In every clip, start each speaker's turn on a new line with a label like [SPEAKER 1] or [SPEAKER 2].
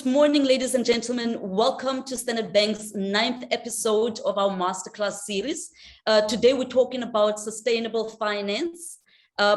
[SPEAKER 1] Good morning, ladies and gentlemen. Welcome to Standard Bank's 9th episode of our Masterclass series. Today, we're talking about sustainable finance.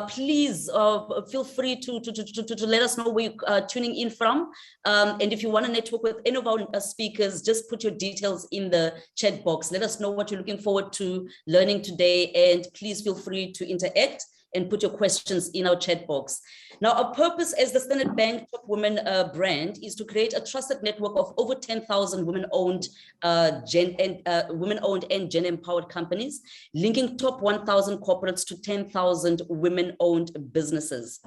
[SPEAKER 1] Please feel free to let us know where you're tuning in from. And if you want to network with any of our speakers, just put your details in the chat box. Let us know what you're looking forward to learning today. And please feel free to interact and put your questions in our chat box. Now, our purpose as the Standard Bank Top Women brand is to create a trusted network of over 10,000 women-owned and gender-empowered companies, linking top 1,000 corporates to 10,000 women-owned businesses.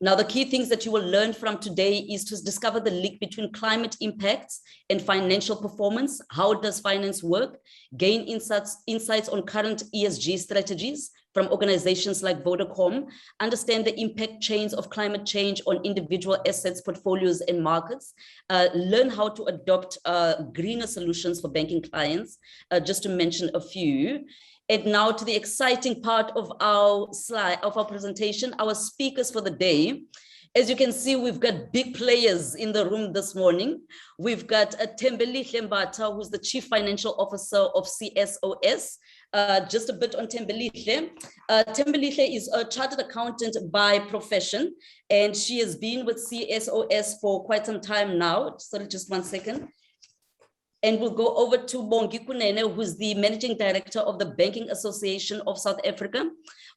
[SPEAKER 1] Now, the key things that you will learn from today is to discover the link between climate impacts and financial performance. How does finance work? Gain insights on current ESG strategies from organizations like Vodacom, understand the impact chains of climate change on individual assets, portfolios, and markets, learn how to adopt greener solutions for banking clients, just to mention a few. And now to the exciting part of our presentation, our speakers for the day. As you can see, we've got big players in the room this morning. We've got Belichimbata, who's the Chief Financial Officer of CSOS. Just a bit on Belichimbata. Belichimbata is a chartered accountant by profession, and she has been with CSOS for quite some time now. Sorry, just 1 second. And we'll go over to Bongi Kunene, who's the Managing Director of the Banking Association of South Africa.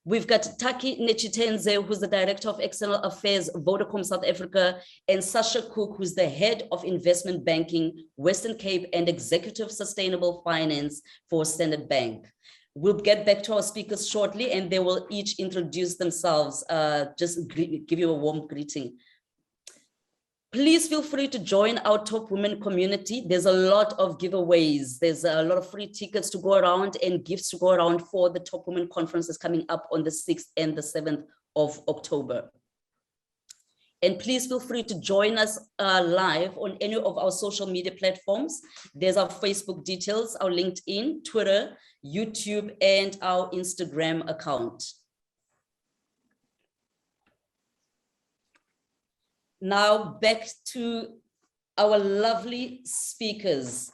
[SPEAKER 1] We've got Taki Nechitenze, who's the Director of External Affairs, Vodacom South Africa, and Sasha Cook, who's the Head of Investment Banking, Western Cape, and Executive Sustainable Finance for Standard Bank. We'll get back to our speakers shortly, and they will each introduce themselves. Just give you a warm greeting. Please feel free to join our Top Women community. There's a lot of giveaways. There's a lot of free tickets to go around and gifts to go around for the Top Women conferences coming up on the 6th and the 7th of October. And please feel free to join us live on any of our social media platforms. There's our Facebook details, our LinkedIn, Twitter, YouTube, and our Instagram account. Now back to our lovely speakers.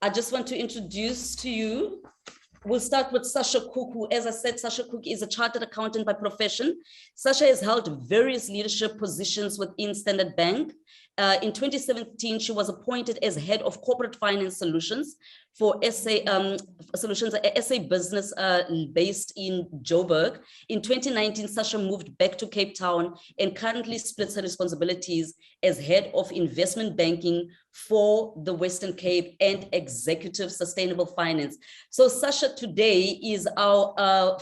[SPEAKER 1] I just want to introduce to you, we'll start with Sasha Cook, who, as I said, Sasha Cook is a chartered accountant by profession. Sasha has held various leadership positions within Standard Bank. In 2017, she was appointed as Head of Corporate Finance Solutions for SA Solutions, a SA business based in Joburg. In 2019, Sasha moved back to Cape Town and currently splits her responsibilities as Head of Investment Banking for the Western Cape and Executive Sustainable Finance. So Sasha today is our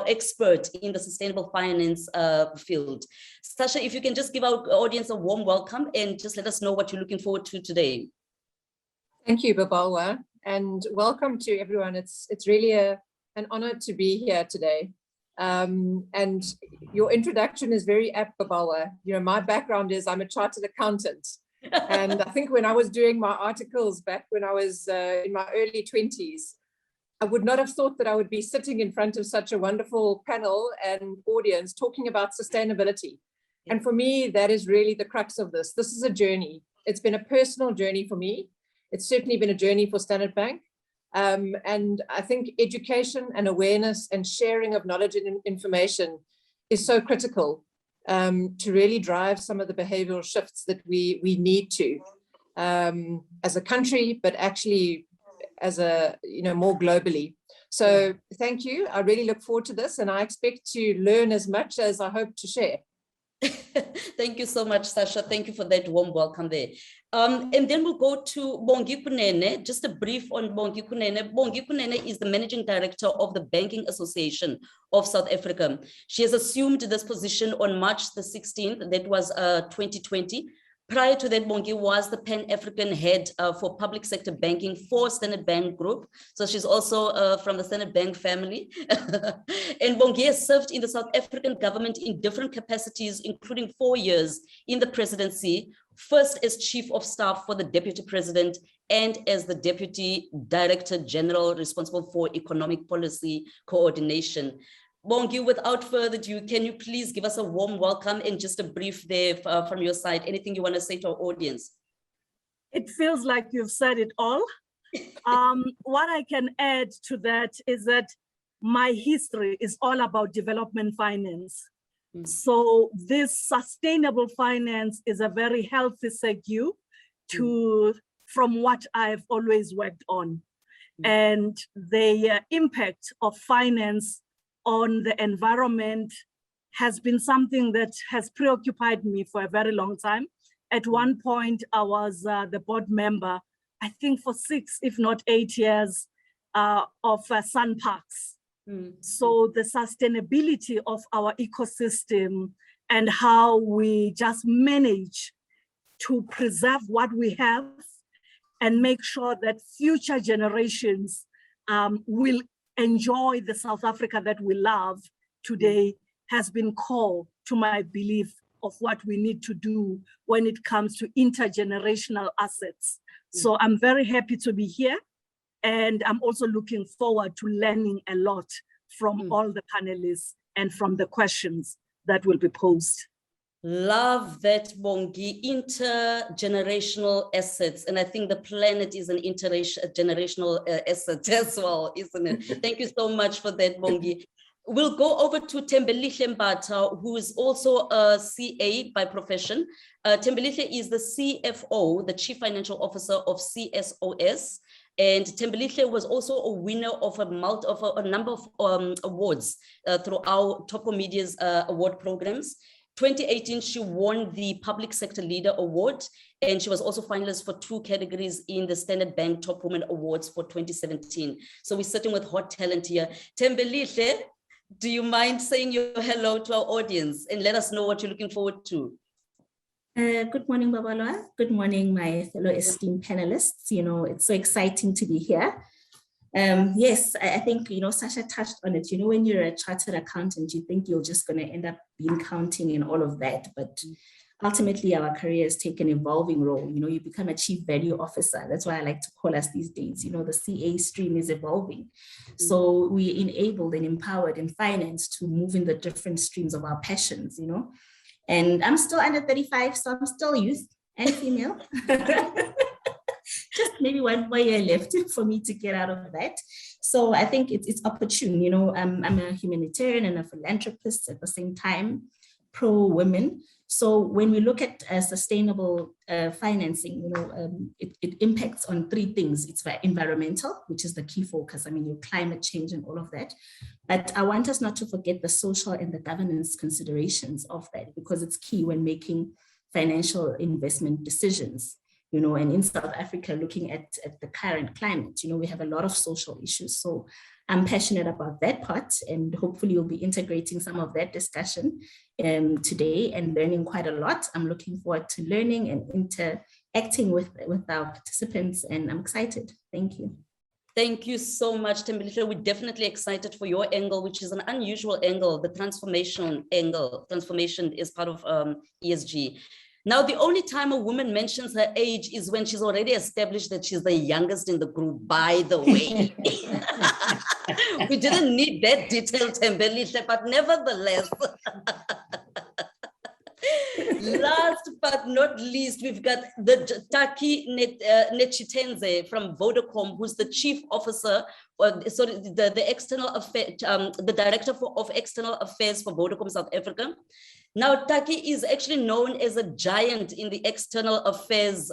[SPEAKER 1] expert in the sustainable finance field. Sasha, if you can just give our audience a warm welcome and just let us know what you're looking forward to today.
[SPEAKER 2] Thank you, Babalwa, and welcome to everyone. It's really an honor to be here today. And your introduction is very apt, Babalwa. You know, my background is I'm a chartered accountant. And I think when I was doing my articles back when I was in my early 20s, I would not have thought that I would be sitting in front of such a wonderful panel and audience talking about sustainability. And for me, that is really the crux of this. This is a journey. It's been a personal journey for me. It's certainly been a journey for Standard Bank. And I think education and awareness and sharing of knowledge and information is so critical to really drive some of the behavioral shifts that we need to as a country, but actually as a, more globally. So thank you. I really look forward to this, and I expect to learn as much as I hope to share.
[SPEAKER 1] Thank you so much, Sasha. Thank you for that warm welcome there. And then we'll go to Bongi Kunene. Just a brief on Bongi Kunene. Bongi Kunene is the Managing Director of the Banking Association of South Africa. She has assumed this position on March the 16th, that was 2020. Prior to that, Bongi was the Pan-African head for public sector banking for Standard Bank Group. So she's also from the Standard Bank family. And Bongi has served in the South African government in different capacities, including 4 years in the presidency, first as Chief of Staff for the Deputy President and as the Deputy Director General responsible for economic policy coordination. Bongi, without further ado, can you please give us a warm welcome and just a brief there from your side? Anything you want to say to our audience?
[SPEAKER 3] It feels like you've said it all. What I can add to that is that my history is all about development finance. So this sustainable finance is a very healthy segue from what I've always worked on. And the impact of finance on the environment has been something that has preoccupied me for a very long time. At one point, I was the board member, I think for 6, if not 8 years, of Sun Parks. So the sustainability of our ecosystem and how we just manage to preserve what we have and make sure that future generations will enjoy the South Africa that we love today has been core to my belief of what we need to do when it comes to intergenerational assets. So I'm very happy to be here. And I'm also looking forward to learning a lot from all the panelists and from the questions that will be posed.
[SPEAKER 1] Love that, Bongi. Intergenerational assets. And I think the planet is an intergenerational asset as well, isn't it? Thank you so much for that, Bongi. We'll go over to Belichimbata, who is also a CA by profession. Belichimbata is the CFO, the Chief Financial Officer of CSOS. And Belichimbata was also a winner of a number of awards through our Topo Media's award programs. 2018, she won the Public Sector Leader Award, and she was also finalist for 2 categories in the Standard Bank Top Women Awards for 2017. So we're sitting with hot talent here. Belichimbata, do you mind saying your hello to our audience and let us know what you're looking forward to?
[SPEAKER 4] Good morning, Babalwa. Good morning, my fellow esteemed panelists. You know, it's so exciting to be here. Yes, I think, you know, Sasha touched on it. You know, when you're a chartered accountant, you think you're just going to end up being counting and all of that. But ultimately, our careers take an evolving role. You know, you become a chief value officer. That's why I like to call us these days. You know, the CA stream is evolving. So we enabled and empowered in finance to move in the different streams of our passions, you know. And I'm still under 35, so I'm still youth and female. Just maybe 1 more year left for me to get out of that. So I think it's opportune. You know, I'm a humanitarian and a philanthropist at the same time, pro-women. So when we look at sustainable financing, you know, it impacts on 3 things. It's environmental, which is the key focus. I mean, your climate change and all of that. But I want us not to forget the social and the governance considerations of that, because it's key when making financial investment decisions. You know, and in South Africa, looking at the current climate, you know, we have a lot of social issues. So I'm passionate about that part, and hopefully we'll be integrating some of that discussion today and learning quite a lot. I'm looking forward to learning and interacting with our participants, and I'm excited. Thank you.
[SPEAKER 1] Thank you so much, Belichimbata. We're definitely excited for your angle, which is an unusual angle, the transformation angle. Transformation is part of ESG. Now, the only time a woman mentions her age is when she's already established that she's the youngest in the group, by the way. We didn't need that detail, Belichimbata, but nevertheless. Last but not least, we've got the Taki Nechitenze from Vodacom, who's the chief officer, the external affair, the director of external affairs for Vodacom South Africa. Now, Taki is actually known as a giant in the external affairs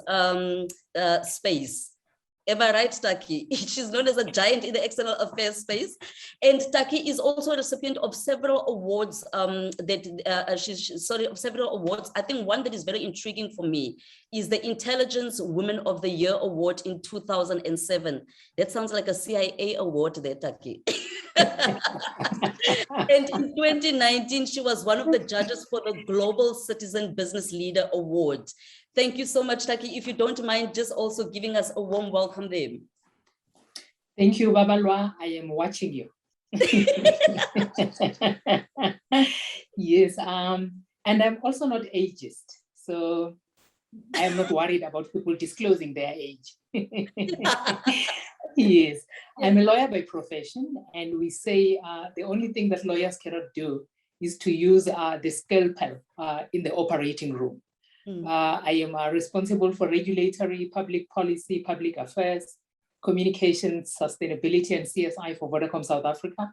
[SPEAKER 1] space. Am I right, Taki? She's known as a giant in the external affairs space. And Taki is also a recipient of several awards of several awards. I think one that is very intriguing for me is the Intelligence Women of the Year Award in 2007. That sounds like a CIA award there, Taki. And in 2019, she was one of the judges for the Global Citizen Business Leader Award. Thank you so much, Taki. If you don't mind just also giving us a warm welcome there.
[SPEAKER 5] Thank you, Babalwa. I am watching you. Yes, and I'm also not ageist, so I'm not worried about people disclosing their age. Yes, I'm a lawyer by profession, and we say the only thing that lawyers cannot do is to use the scalpel in the operating room. I am responsible for regulatory, public policy, public affairs, communications, sustainability, and CSI for Vodacom South Africa.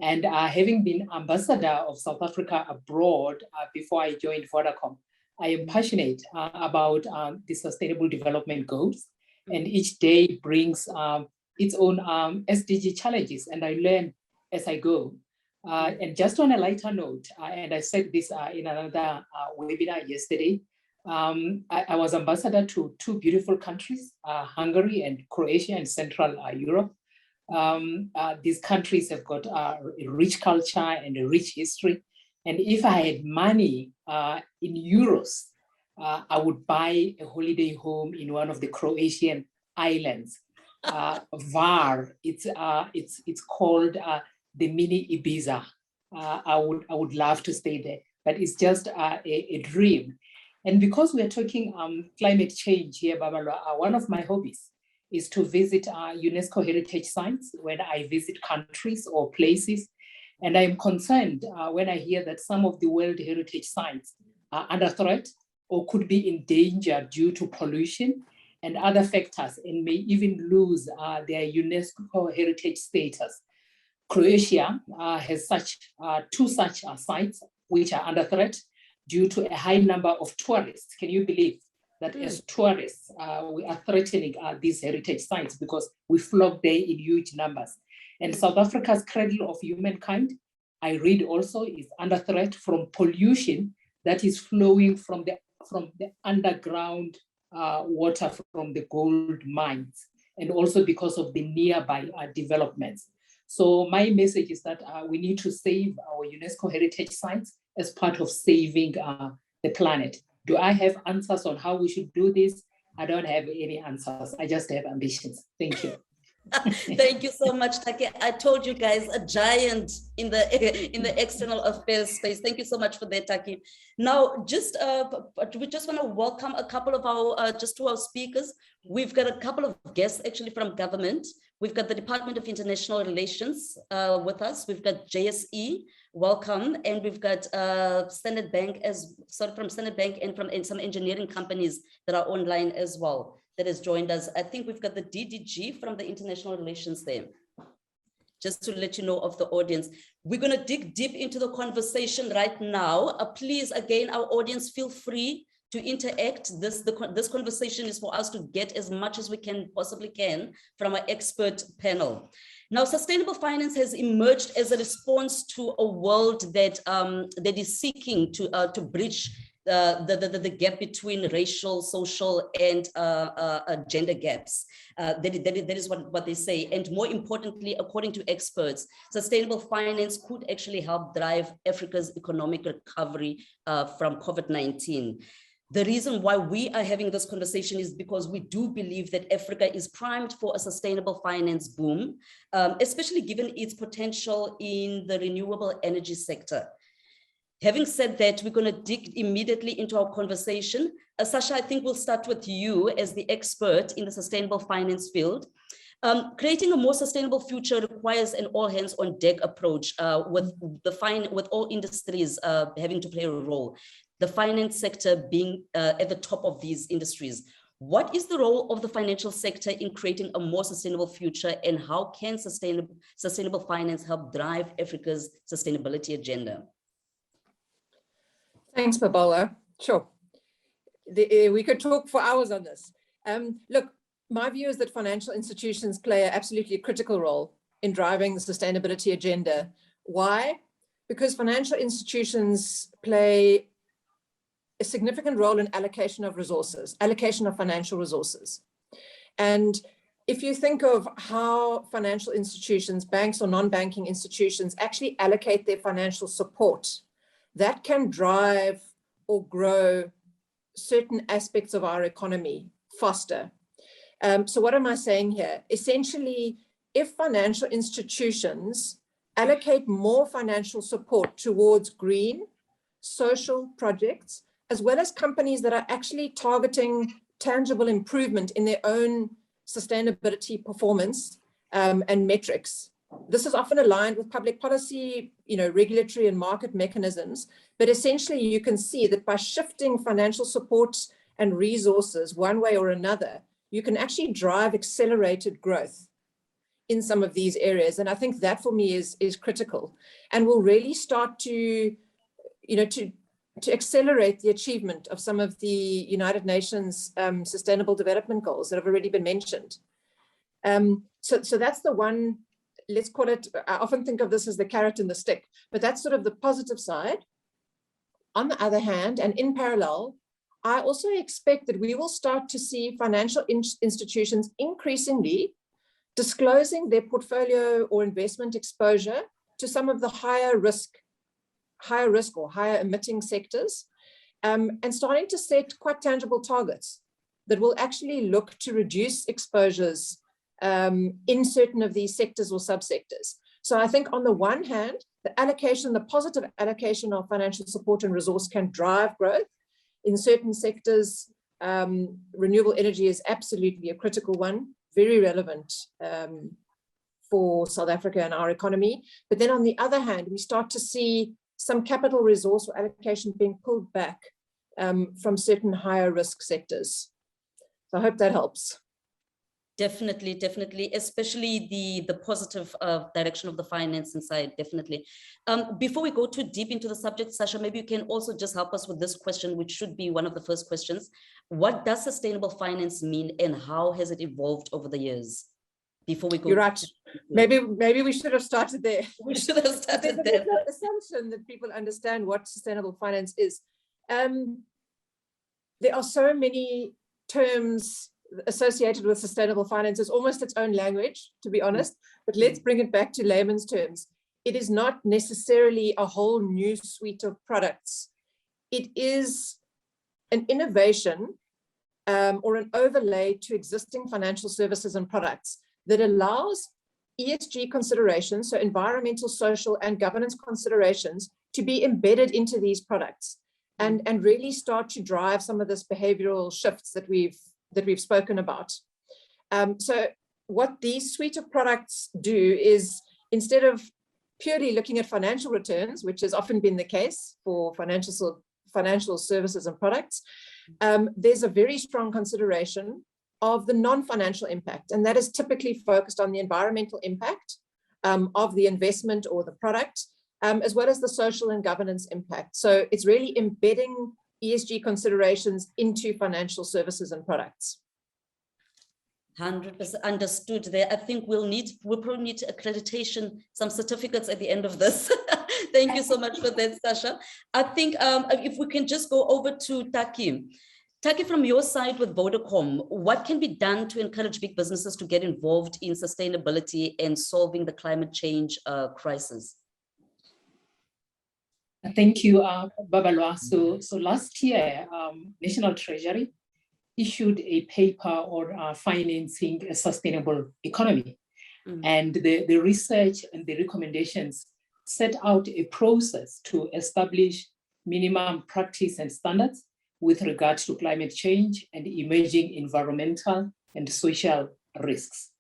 [SPEAKER 5] And having been ambassador of South Africa abroad before I joined Vodacom, I am passionate about the sustainable development goals. And each day brings its own SDG challenges, and I learn as I go. And just on a lighter note, and I said this in another webinar yesterday, I was ambassador to two beautiful countries, Hungary and Croatia in Central Europe. These countries have got a rich culture and a rich history. And if I had money in euros, I would buy a holiday home in one of the Croatian islands. Var, it's called the mini Ibiza. I would love to stay there, but it's just a dream. And because we're talking climate change here, Babalwa, one of my hobbies is to visit UNESCO heritage sites when I visit countries or places. And I'm concerned when I hear that some of the World Heritage sites are under threat or could be in danger due to pollution and other factors, and may even lose their UNESCO heritage status. Croatia has two such sites which are under threat due to a high number of tourists. Can you believe that as tourists, we are threatening these heritage sites because we flock there in huge numbers? And South Africa's cradle of humankind, I read also, is under threat from pollution that is flowing from the underground water from the gold mines, and also because of the nearby developments. So my message is that we need to save our UNESCO heritage sites as part of saving the planet. Do I have answers on how we should do this? I don't have any answers. I just have ambitions. Thank you.
[SPEAKER 1] Thank you so much, Taki. I told you guys, a giant in the external affairs space. Thank you so much for that, Taki. Now, we just want to welcome a couple of our to our speakers. We've got a couple of guests actually from government. We've got the Department of International Relations with us. We've got JSE, welcome, and we've got Standard Bank from Standard Bank and from some engineering companies that are online as well, that has joined us. I think we've got the DDG from the International Relations there. Just to let you know of the audience. We're gonna dig deep into the conversation right now. Please, again, our audience, feel free to interact. This conversation is for us to get as much as we possibly can from our expert panel. Now, sustainable finance has emerged as a response to a world that is seeking to bridge the gap between racial, social, and gender gaps. That is what they say. And more importantly, according to experts, sustainable finance could actually help drive Africa's economic recovery from COVID-19. The reason why we are having this conversation is because we do believe that Africa is primed for a sustainable finance boom, especially given its potential in the renewable energy sector. Having said that, we're going to dig immediately into our conversation. Sasha, I think we'll start with you as the expert in the sustainable finance field. Creating a more sustainable future requires an all-hands-on-deck approach with all industries having to play a role. The finance sector being at the top of these industries. What is the role of the financial sector in creating a more sustainable future, and how can sustainable finance help drive Africa's sustainability agenda?
[SPEAKER 2] Thanks, Babalwa. Sure. We could talk for hours on this. Look, my view is that financial institutions play an absolutely critical role in driving the sustainability agenda. Why? Because financial institutions play a significant role in allocation of financial resources. And if you think of how financial institutions, banks or non-banking institutions, actually allocate their financial support, that can drive or grow certain aspects of our economy faster. So what am I saying here? Essentially, if financial institutions allocate more financial support towards green, social projects, as well as companies that are actually targeting tangible improvement in their own sustainability performance and metrics. This is often aligned with public policy, regulatory and market mechanisms, but essentially you can see that by shifting financial support and resources one way or another, you can actually drive accelerated growth in some of these areas. And I think that for me is critical and will really start to accelerate the achievement of some of the United Nations Sustainable Development Goals that have already been mentioned. So that's the one, let's call it, I often think of this as the carrot and the stick, but that's sort of the positive side. On the other hand, and in parallel, I also expect that we will start to see financial institutions increasingly disclosing their portfolio or investment exposure to some of the higher risk or higher emitting sectors, and starting to set quite tangible targets that will actually look to reduce exposures in certain of these sectors or subsectors. So I think on the one hand, the positive allocation of financial support and resource can drive growth. In certain sectors, renewable energy is absolutely a critical one, very relevant for South Africa and our economy. But then on the other hand, we start to see some capital resource or allocation being pulled back from certain higher risk sectors. So I hope that helps.
[SPEAKER 1] Definitely, especially the positive direction of the financing side, definitely. Before we go too deep into the subject, Sasha, maybe you can also just help us with this question, which should be one of the first questions. What does sustainable finance mean and how has it evolved over the years? Before we go.
[SPEAKER 2] You're right. Maybe we should have started there.
[SPEAKER 1] We should have started there.
[SPEAKER 2] There's an assumption that people understand what sustainable finance is. There are so many terms associated with sustainable finance. It's almost its own language, to be honest, but let's bring it back to layman's terms. It is not necessarily a whole new suite of products. It is an innovation or an overlay to existing financial services and products that allows ESG considerations, so environmental, social, and governance considerations, to be embedded into these products and really start to drive some of this behavioral shifts that we've spoken about. So what these suite of products do is, instead of purely looking at financial returns, which has often been the case for financial services and products, there's a very strong consideration of the non-financial impact, and that is typically focused on the environmental impact of the investment or the product, as well as the social and governance impact. So it's really embedding ESG considerations into financial services and products.
[SPEAKER 1] 100% understood there. I think we'll probably need accreditation, some certificates at the end of this. Thank you so much for that, Sasha. I think if we can just go over to Taki. Taki, from your side with Vodacom, what can be done to encourage big businesses to get involved in sustainability and solving the climate change crisis?
[SPEAKER 5] Thank you, Babalwa. So last year, National Treasury issued a paper on financing a sustainable economy. And the research and the recommendations set out a process to establish minimum practice and standards with regards to climate change and emerging environmental and social risks.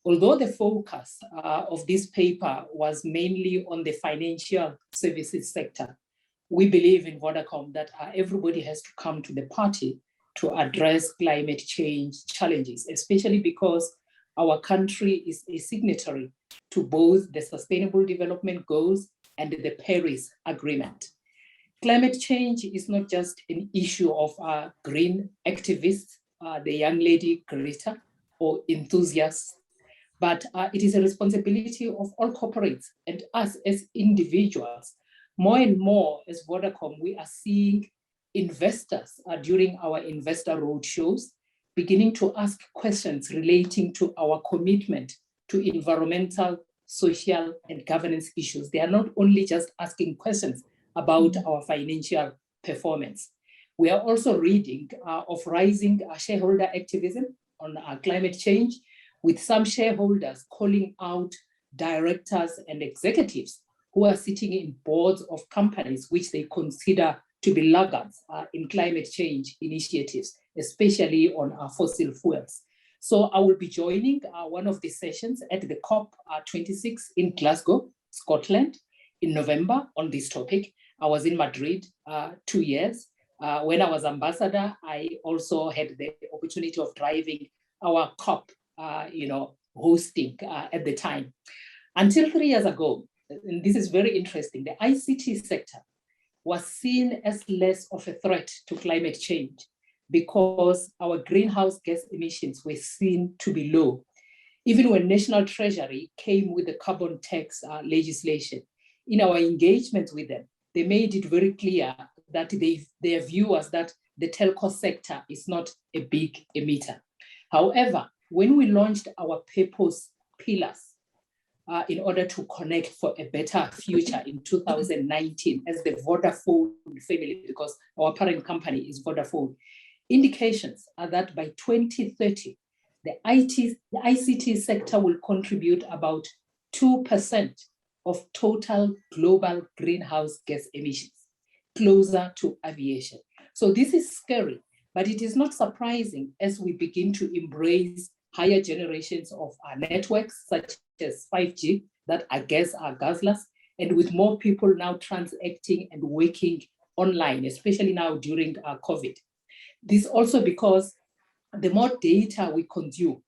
[SPEAKER 5] Although the focus of this paper was mainly on the financial services sector, we believe in Vodacom that everybody has to come to the party to address climate change challenges, especially because our country is a signatory to both the Sustainable Development Goals and the Paris Agreement. Climate change is not just an issue of green activists, the young lady Greta, or enthusiasts, but it is a responsibility of all corporates and us as individuals. More and more as Vodacom, we are seeing investors during our investor roadshows beginning to ask questions relating to our commitment to environmental, social, and governance issues. They are not only just asking questions about our financial performance. We are also reading of rising shareholder activism on climate change, with some shareholders calling out directors and executives who are sitting in boards of companies which they consider to be laggards in climate change initiatives, especially on fossil fuels. So I will be joining one of the sessions at the COP26 in Glasgow, Scotland, in November on this topic. I was in Madrid 2 years. When I was ambassador, I also had the opportunity of driving our COP, hosting at the time. Until 3 years ago, and this is very interesting, the ICT sector was seen as less of a threat to climate change because our greenhouse gas emissions were seen to be low. Even when National Treasury came with the carbon tax legislation, in our engagement with them, they made it very clear that their view was that the telco sector is not a big emitter. However, when we launched our purpose pillars, in order to connect for a better future in 2019 as the Vodafone family, because our parent company is Vodafone, indications are that by 2030, the ICT sector will contribute about 2% of total global greenhouse gas emissions, closer to aviation. So this is scary, but it is not surprising as we begin to embrace higher generations of our networks, such as 5G, that I guess are gasless, and with more people now transacting and working online, especially now during COVID. This also because the more data we consume,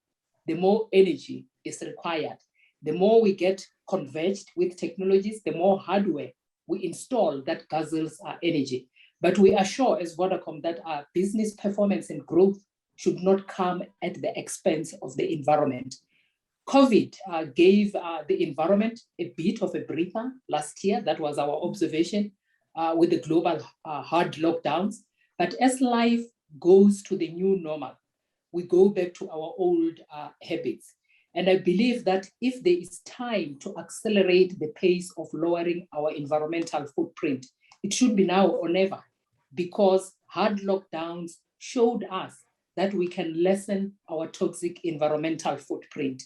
[SPEAKER 5] the more energy is required. The more we get converged with technologies, the more hardware we install that guzzles our energy. But we are sure as Vodacom that our business performance and growth should not come at the expense of the environment. COVID gave the environment a bit of a breather last year. That was our observation with the global hard lockdowns. But as life goes to the new normal, we go back to our old habits. And I believe that if there is time to accelerate the pace of lowering our environmental footprint, it should be now or never, because hard lockdowns showed us that we can lessen our toxic environmental footprint.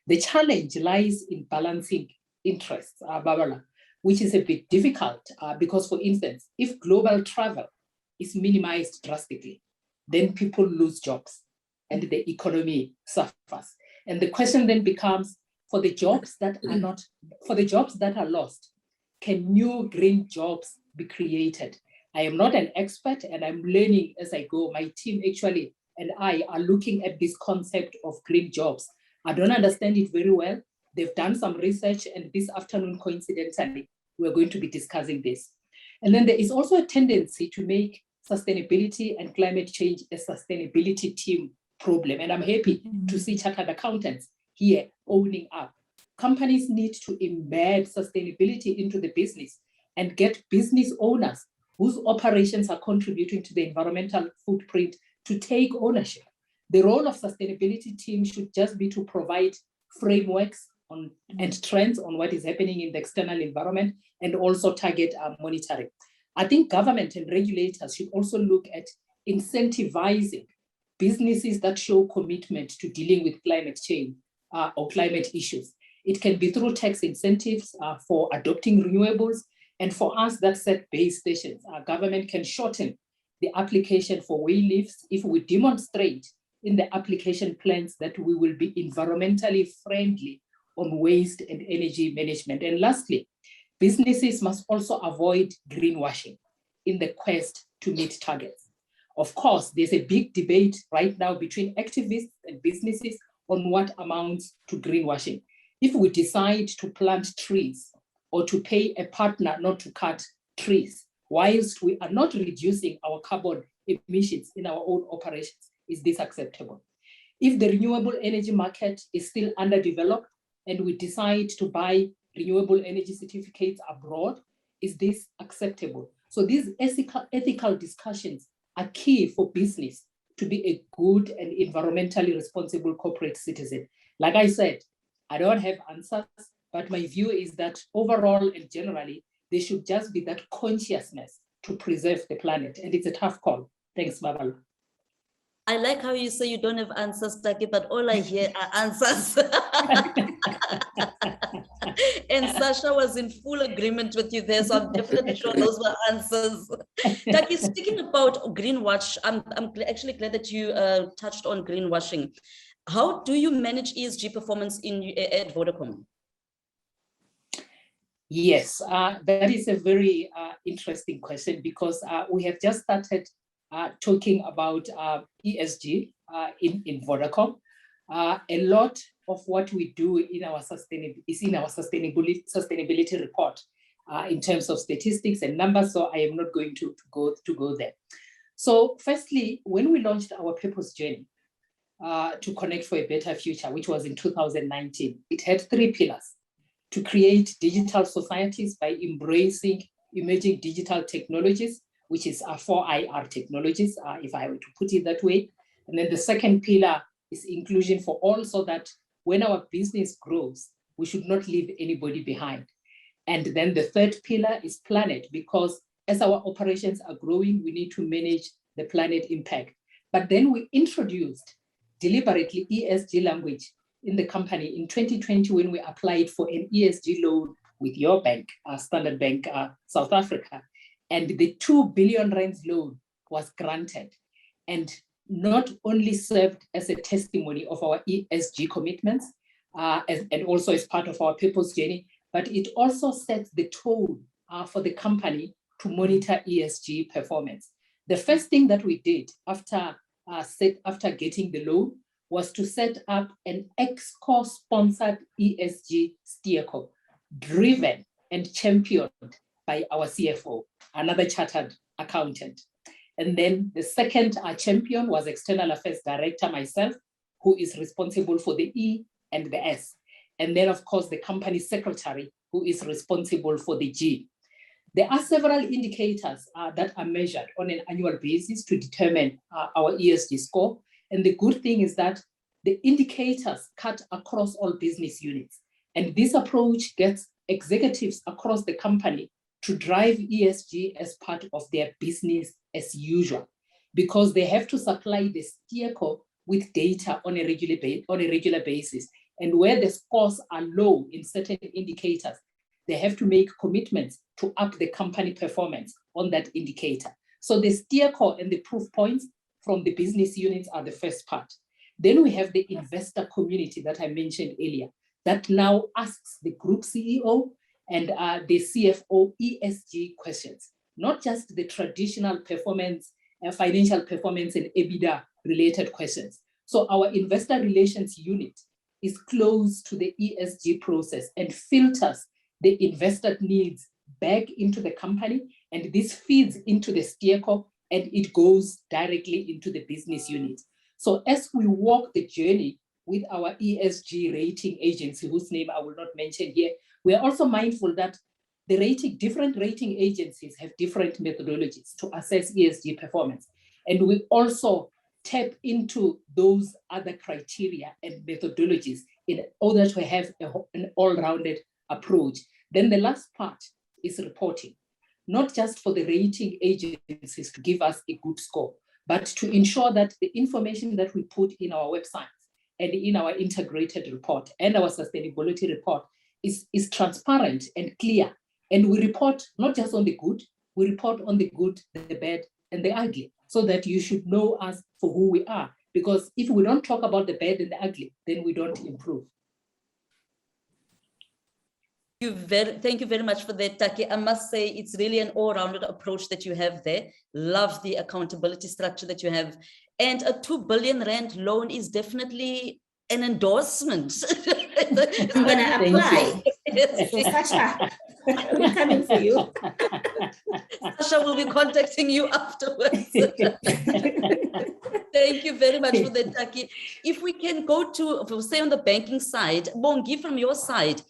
[SPEAKER 5] The challenge lies in balancing interests, Babala, which is a bit difficult because, for instance, if global travel is minimized drastically, then people lose jobs and the economy suffers. And the question then becomes, for the jobs that are lost, can new green jobs be created? I am not an expert and I'm learning as I go. My team actually and I are looking at this concept of green jobs. I don't understand it very well. They've done some research, and this afternoon, coincidentally, we're going to be discussing this. And then there is also a tendency to make sustainability and climate change a sustainability team problem. And I'm happy to see chartered accountants here owning up. Companies need to embed sustainability into the business and get business owners whose operations are contributing to the environmental footprint to take ownership. The role of sustainability teams should just be to provide frameworks on and trends on what is happening in the external environment and also target monitoring. I think government and regulators should also look at incentivizing businesses that show commitment to dealing with climate change or climate issues. It can be through tax incentives for adopting renewables, and for us that set base stations. Our government can shorten the application for way lifts if we demonstrate in the application plans that we will be environmentally friendly on waste and energy management. And lastly, businesses must also avoid greenwashing in the quest to meet targets. Of course, there's a big debate right now between activists and businesses on what amounts to greenwashing. If we decide to plant trees or to pay a partner not to cut trees, whilst we are not reducing our carbon emissions in our own operations, is this acceptable? If the renewable energy market is still underdeveloped and we decide to buy renewable energy certificates abroad, is this acceptable? So these ethical discussions are key for business to be a good and environmentally responsible corporate citizen. Like I said, I don't have answers, but my view is that overall and generally, there should just be that consciousness to preserve the planet. And it's a tough call. Thanks, Babala.
[SPEAKER 1] I like how you say you don't have answers, Taki, but all I hear are answers. And Sasha was in full agreement with you there, so I'm definitely sure those were answers. Taki, speaking about greenwash, I'm actually glad that you touched on greenwashing. How do you manage ESG performance at Vodacom?
[SPEAKER 5] Yes, that is a very interesting question, because we have just started talking about ESG in Vodacom. A lot of what we do in our sustainability report in terms of statistics and numbers, so I am not going to go there. So firstly, when we launched our purpose journey to connect for a better future, which was in 2019, it had 3 pillars: to create digital societies by embracing emerging digital technologies, which is 4 IR technologies, if I were to put it that way. And then the second pillar is inclusion for all, so that when our business grows, we should not leave anybody behind. And then the third pillar is planet, because as our operations are growing, we need to manage the planet impact. But then we introduced deliberately ESG language in the company in 2020, when we applied for an ESG loan with your bank, Standard Bank, South Africa. And the 2 billion rands loan was granted, and not only served as a testimony of our ESG commitments, and also as part of our purpose journey, but it also sets the tone for the company to monitor ESG performance. The first thing that we did after getting the loan was to set up an EXCO-sponsored ESG steerco, driven and championed by our CFO, another chartered accountant. And then the second champion was External Affairs Director, myself, who is responsible for the E and the S. And then, of course, the company secretary, who is responsible for the G. There are several indicators that are measured on an annual basis to determine our ESG score. And the good thing is that the indicators cut across all business units. And this approach gets executives across the company to drive ESG as part of their business as usual, because they have to supply the steerco with data on a regular basis. And where the scores are low in certain indicators, they have to make commitments to up the company performance on that indicator. So the steerco and the proof points from the business units are the first part. Then we have the investor community that I mentioned earlier, that now asks the group CEO and the CFO ESG questions, not just the traditional performance, financial performance and EBITDA related questions. So our investor relations unit is close to the ESG process and filters the investor needs back into the company, and this feeds into the steerco and it goes directly into the business unit. So as we walk the journey with our ESG rating agency, whose name I will not mention here, we are also mindful that the different rating agencies have different methodologies to assess ESG performance. And we also tap into those other criteria and methodologies in order to have an all-rounded approach. Then the last part is reporting, not just for the rating agencies to give us a good score, but to ensure that the information that we put in our websites and in our integrated report and our sustainability report is transparent and clear. And we report not just on the good, we report on the good, the bad, and the ugly, so that you should know us for who we are. Because if we don't talk about the bad and the ugly, then we don't improve.
[SPEAKER 1] Thank you very much for that, Taki. I must say it's really an all-rounded approach that you have there. Love the accountability structure that you have. And a 2 billion rand loan is definitely an endorsement.
[SPEAKER 4] I'm going to apply. So Sasha, we're coming for you.
[SPEAKER 1] Sasha will be contacting you afterwards. Thank you very much for that, Taki. If we can go to, say on the banking side, Bongi, from your side,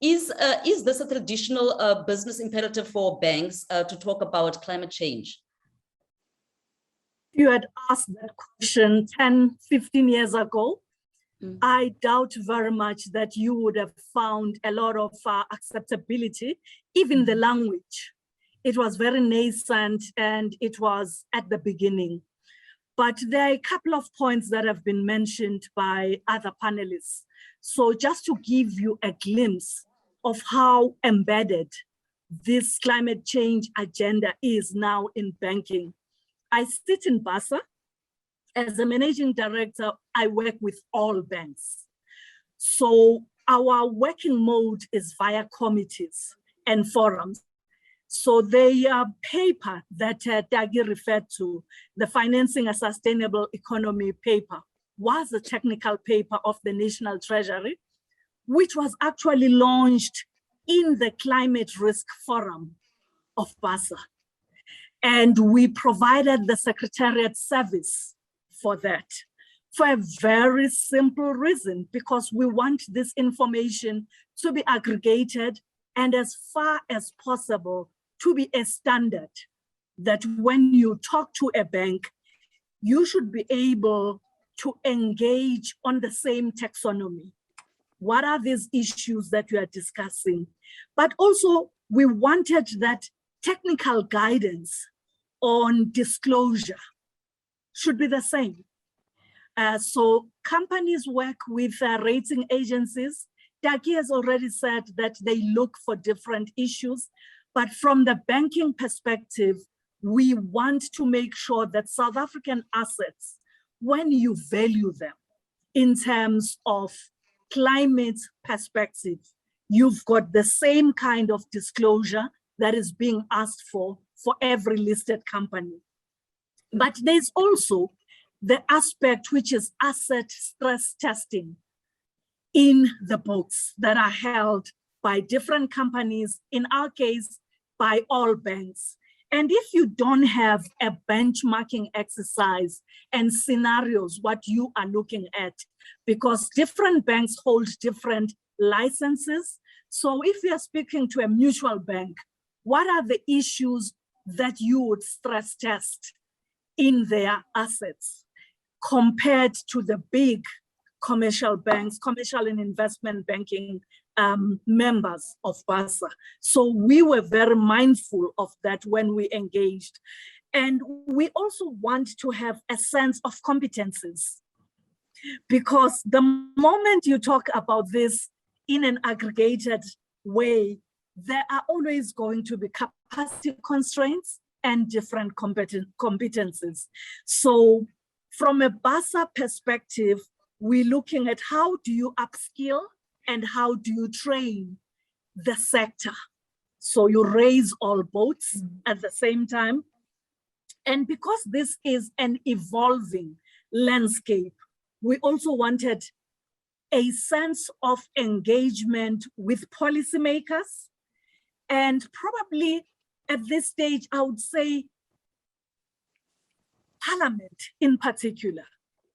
[SPEAKER 1] is this a traditional business imperative for banks to talk about climate change?
[SPEAKER 3] You had asked that question 10, 15 years ago. I doubt very much that you would have found a lot of acceptability, even the language. It was very nascent and it was at the beginning. But there are a couple of points that have been mentioned by other panelists. So just to give you a glimpse of how embedded this climate change agenda is now in banking. I sit in BASA, as a managing director, I work with all banks. So our working mode is via committees and forums. So the paper that Dagi referred to, the Financing a Sustainable Economy paper, was a technical paper of the National Treasury, which was actually launched in the Climate Risk Forum of BASA. And we provided the Secretariat service for that, for a very simple reason, because we want this information to be aggregated and as far as possible to be a standard that when you talk to a bank, you should be able to engage on the same taxonomy. What are these issues that we are discussing? But also we wanted that technical guidance on disclosure should be the same. So companies work with rating agencies. Dagi has already said that they look for different issues, but from the banking perspective, we want to make sure that South African assets, when you value them in terms of climate perspective, you've got the same kind of disclosure that is being asked for every listed company. But there's also the aspect which is asset stress testing in the books that are held by different companies, in our case, by all banks. And if you don't have a benchmarking exercise and scenarios, what you are looking at, because different banks hold different licenses. So if you're speaking to a mutual bank, what are the issues that you would stress test in their assets compared to the big commercial banks, commercial and investment banking members of BASA? So we were very mindful of that when we engaged. And we also want to have a sense of competencies, because the moment you talk about this in an aggregated way, there are always going to be capacity constraints and different competencies. So from a BASA perspective, we're looking at how do you upskill and how do you train the sector? So you raise all boats at the same time. And because this is an evolving landscape, we also wanted a sense of engagement with policymakers. And probably at this stage, I would say Parliament in particular.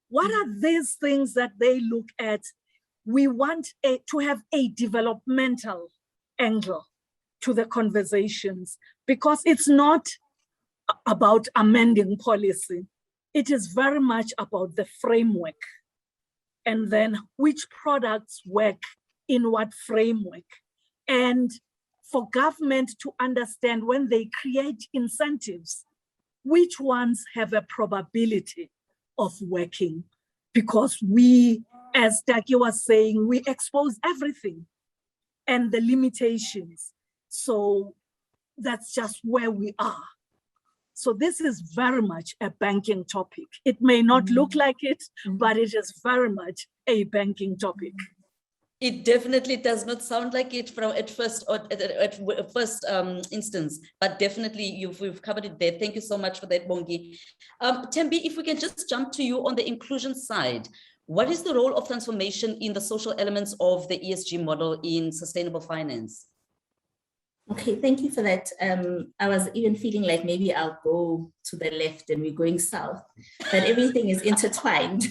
[SPEAKER 3] What are these things that they look at? We want to have a developmental angle to the conversations, because it's not about amending policy. It is very much about the framework, and then which products work in what framework. And for government to understand when they create incentives, which ones have a probability of working, because we, as Dagi was saying, we expose everything and the limitations. So that's just where we are. So this is very much a banking topic. It may not look like it, but it is very much a banking topic.
[SPEAKER 1] It definitely does not sound like it from at first instance, but definitely we've covered it there. Thank you so much for that, Bongi. Tembi, if we can just jump to you on the inclusion side, what is the role of transformation in the social elements of the ESG model in sustainable finance?
[SPEAKER 4] Okay, thank you for that. I was even feeling like maybe I'll go to the left and we're going south, but everything is intertwined.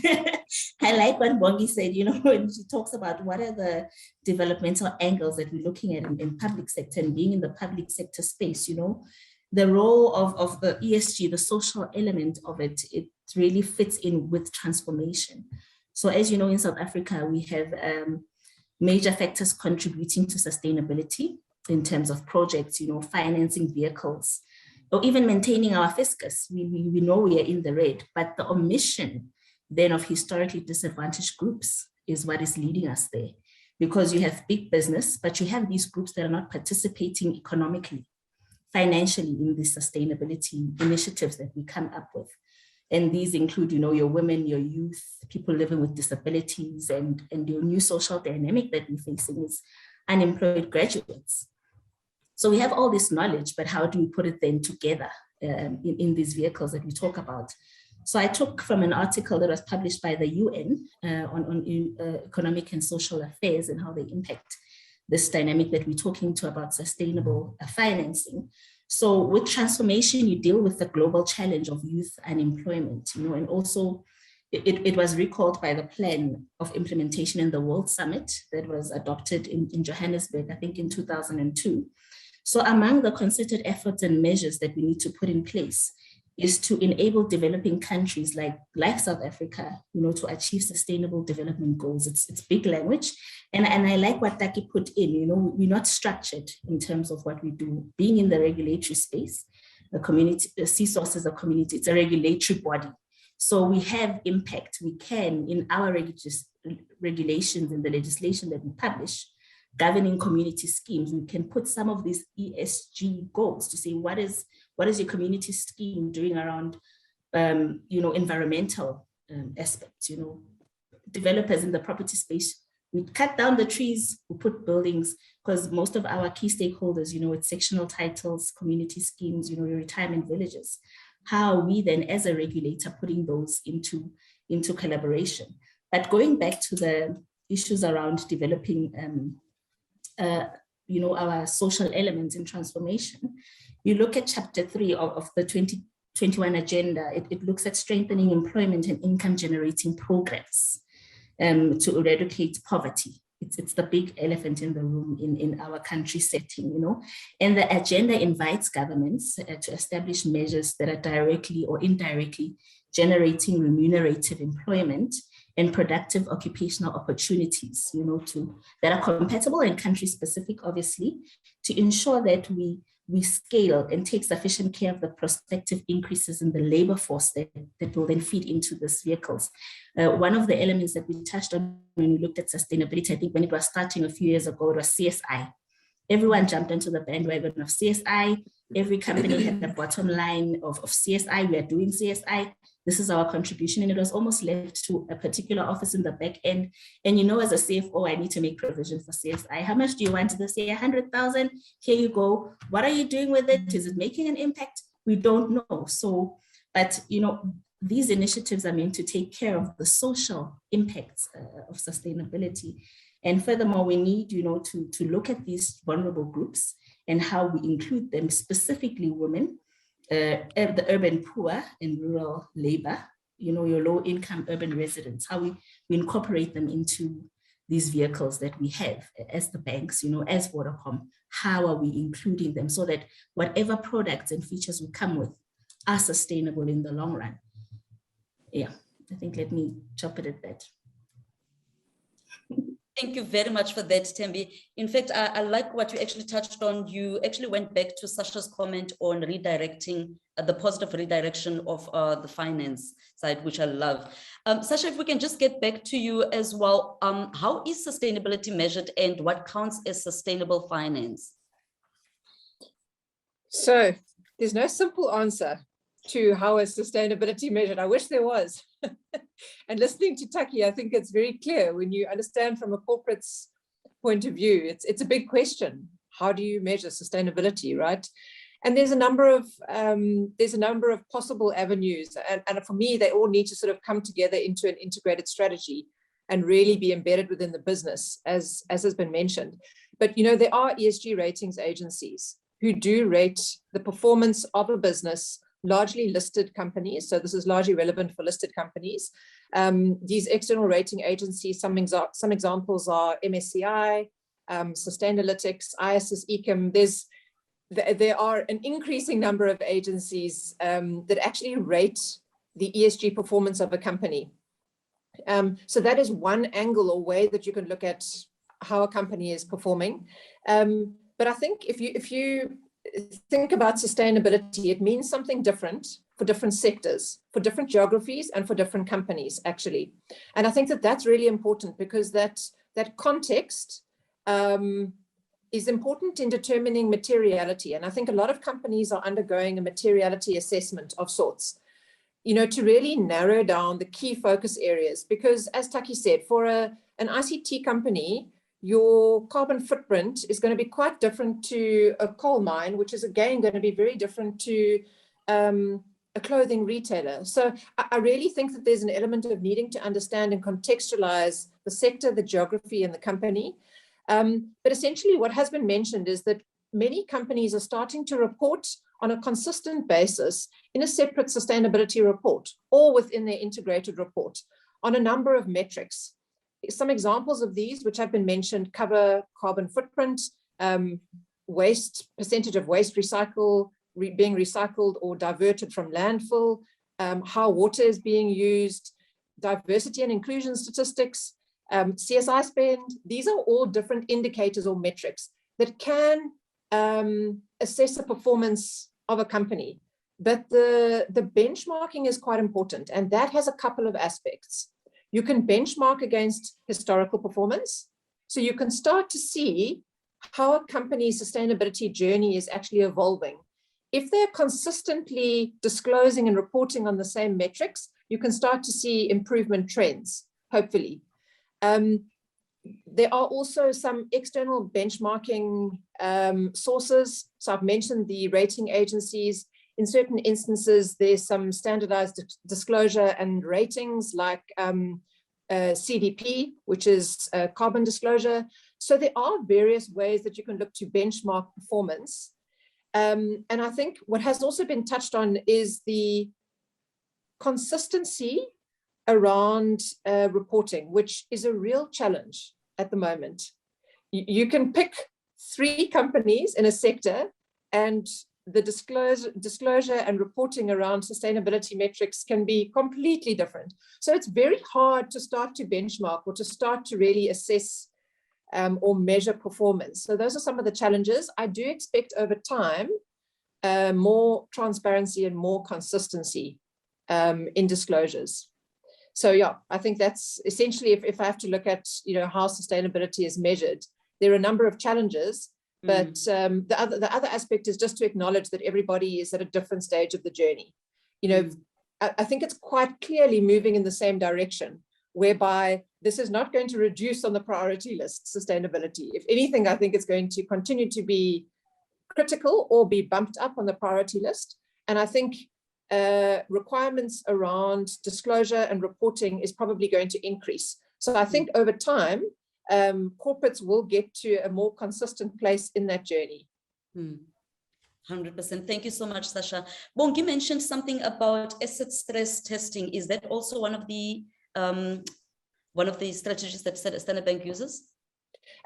[SPEAKER 4] I like what Bongi said, you know, when she talks about what are the developmental angles that we're looking at in public sector and being in the public sector space, you know, the role of the ESG, the social element of it, it really fits in with transformation. So as you know, in South Africa, we have major factors contributing to sustainability in terms of projects, you know, financing vehicles, or even maintaining our fiscus. We know we are in the red, but the omission then of historically disadvantaged groups is what is leading us there. Because you have big business, but you have these groups that are not participating economically, financially in the sustainability initiatives that we come up with. And these include, your women, your youth, people living with disabilities, and your new social dynamic that we're facing is unemployed graduates. So we have all this knowledge, but how do we put it then together in these vehicles that we talk about? So I took from an article that was published by the UN on economic and social affairs and how they impact this dynamic that we're talking to about sustainable financing. So with transformation, you deal with the global challenge of youth unemployment, and also it was recalled by the plan of implementation in the World Summit that was adopted in Johannesburg, I think in 2002. So among the concerted efforts and measures that we need to put in place is to enable developing countries like South Africa, to achieve sustainable development goals. It's big language. And I like what Taki put in, we're not structured in terms of what we do. Being in the regulatory space, the community, the CSOS is a community, it's a regulatory body. So we have impact. We can, in our regulations and the legislation that we publish, governing community schemes, we can put some of these ESG goals to say, what is your community scheme doing around, environmental aspects, developers in the property space. We cut down the trees, we put buildings, because most of our key stakeholders, it's sectional titles, community schemes, your retirement villages. How are we then as a regulator putting those into collaboration? But going back to the issues around developing our social elements in transformation, you look at chapter 3 of the 2021 agenda, it looks at strengthening employment and income generating programs to eradicate poverty. It's the big elephant in the room in our country setting, and the agenda invites governments to establish measures that are directly or indirectly generating remunerative employment and productive occupational opportunities, that are compatible and country specific, obviously, to ensure that we scale and take sufficient care of the prospective increases in the labor force that will then feed into these vehicles. One of the elements that we touched on when we looked at sustainability, I think when it was starting a few years ago, it was CSI. Everyone jumped into the bandwagon of CSI. Every company had the bottom line of CSI. We are doing CSI. This is our contribution. And it was almost left to a particular office in the back end. And as a CFO, I need to make provision for CSI. How much do you want to say? 100,000? Here you go. What are you doing with it? Is it making an impact? We don't know. So, but these initiatives are meant to take care of the social impacts of sustainability. And furthermore, we need, to look at these vulnerable groups and how we include them, specifically women, the urban poor and rural labor, your low-income urban residents, how we incorporate them into these vehicles that we have as the banks, as Vodacom. How are we including them so that whatever products and features we come with are sustainable in the long run? Yeah, I think let me chop it at that.
[SPEAKER 1] Thank you very much for that, Thembi. In fact, I like what you actually touched on. You actually went back to Sasha's comment on redirecting, the positive redirection of the finance side, which I love. Sasha, if we can just get back to you as well, how is sustainability measured and what counts as sustainable finance?
[SPEAKER 2] So there's no simple answer to how is sustainability measured. I wish there was. And listening to Taki, I think it's very clear when you understand from a corporate's point of view, it's a big question. How do you measure sustainability, right? And there's a number of possible avenues. And for me, they all need to sort of come together into an integrated strategy and really be embedded within the business, as has been mentioned. But there are ESG ratings agencies who do rate the performance of a business, largely listed companies. So this is largely relevant for listed companies. These external rating agencies, some examples are MSCI, Sustainalytics, ISS, Ecom. There are an increasing number of agencies that actually rate the ESG performance of a company. So that is one angle or way that you can look at how a company is performing. But I think if you think about sustainability, it means something different for different sectors, for different geographies, and for different companies, actually. And I think that that's really important because that context is important in determining materiality. And I think a lot of companies are undergoing a materiality assessment of sorts. to really narrow down the key focus areas, because as Taki said, for an ICT company, your carbon footprint is going to be quite different to a coal mine, which is again going to be very different to a clothing retailer. So I really think that there's an element of needing to understand and contextualize the sector, the geography, and the company. But essentially what has been mentioned is that many companies are starting to report on a consistent basis in a separate sustainability report or within their integrated report on a number of metrics. Some examples of these, which have been mentioned, cover carbon footprint, waste, percentage of waste being recycled or diverted from landfill, how water is being used, diversity and inclusion statistics, CSI spend. These are all different indicators or metrics that can assess the performance of a company. But the benchmarking is quite important, and that has a couple of aspects. You can benchmark against historical performance, so you can start to see how a company's sustainability journey is actually evolving. If they're consistently disclosing and reporting on the same metrics, you can start to see improvement trends, hopefully. There are also some external benchmarking sources. So I've mentioned the rating agencies. In certain instances, there's some standardized disclosure and ratings like CDP, which is carbon disclosure. So there are various ways that you can look to benchmark performance. And I think what has also been touched on is the consistency around reporting, which is a real challenge at the moment. You can pick 3 companies in a sector, and the disclosure and reporting around sustainability metrics can be completely different. So it's very hard to start to benchmark or to start to really assess or measure performance. So those are some of the challenges. I do expect over time more transparency and more consistency in disclosures. So yeah, I think that's essentially, if I have to look at how sustainability is measured, there are a number of challenges. But the other aspect is just to acknowledge that everybody is at a different stage of the journey. I think it's quite clearly moving in the same direction, whereby this is not going to reduce on the priority list, sustainability. If anything, I think it's going to continue to be critical or be bumped up on the priority list. And I think requirements around disclosure and reporting is probably going to increase. So I think over time, corporates will get to a more consistent place in that journey.
[SPEAKER 1] 100%. Thank you so much, Sasha. Bongi mentioned something about asset stress testing. Is that also one of the strategies that Standard Bank uses?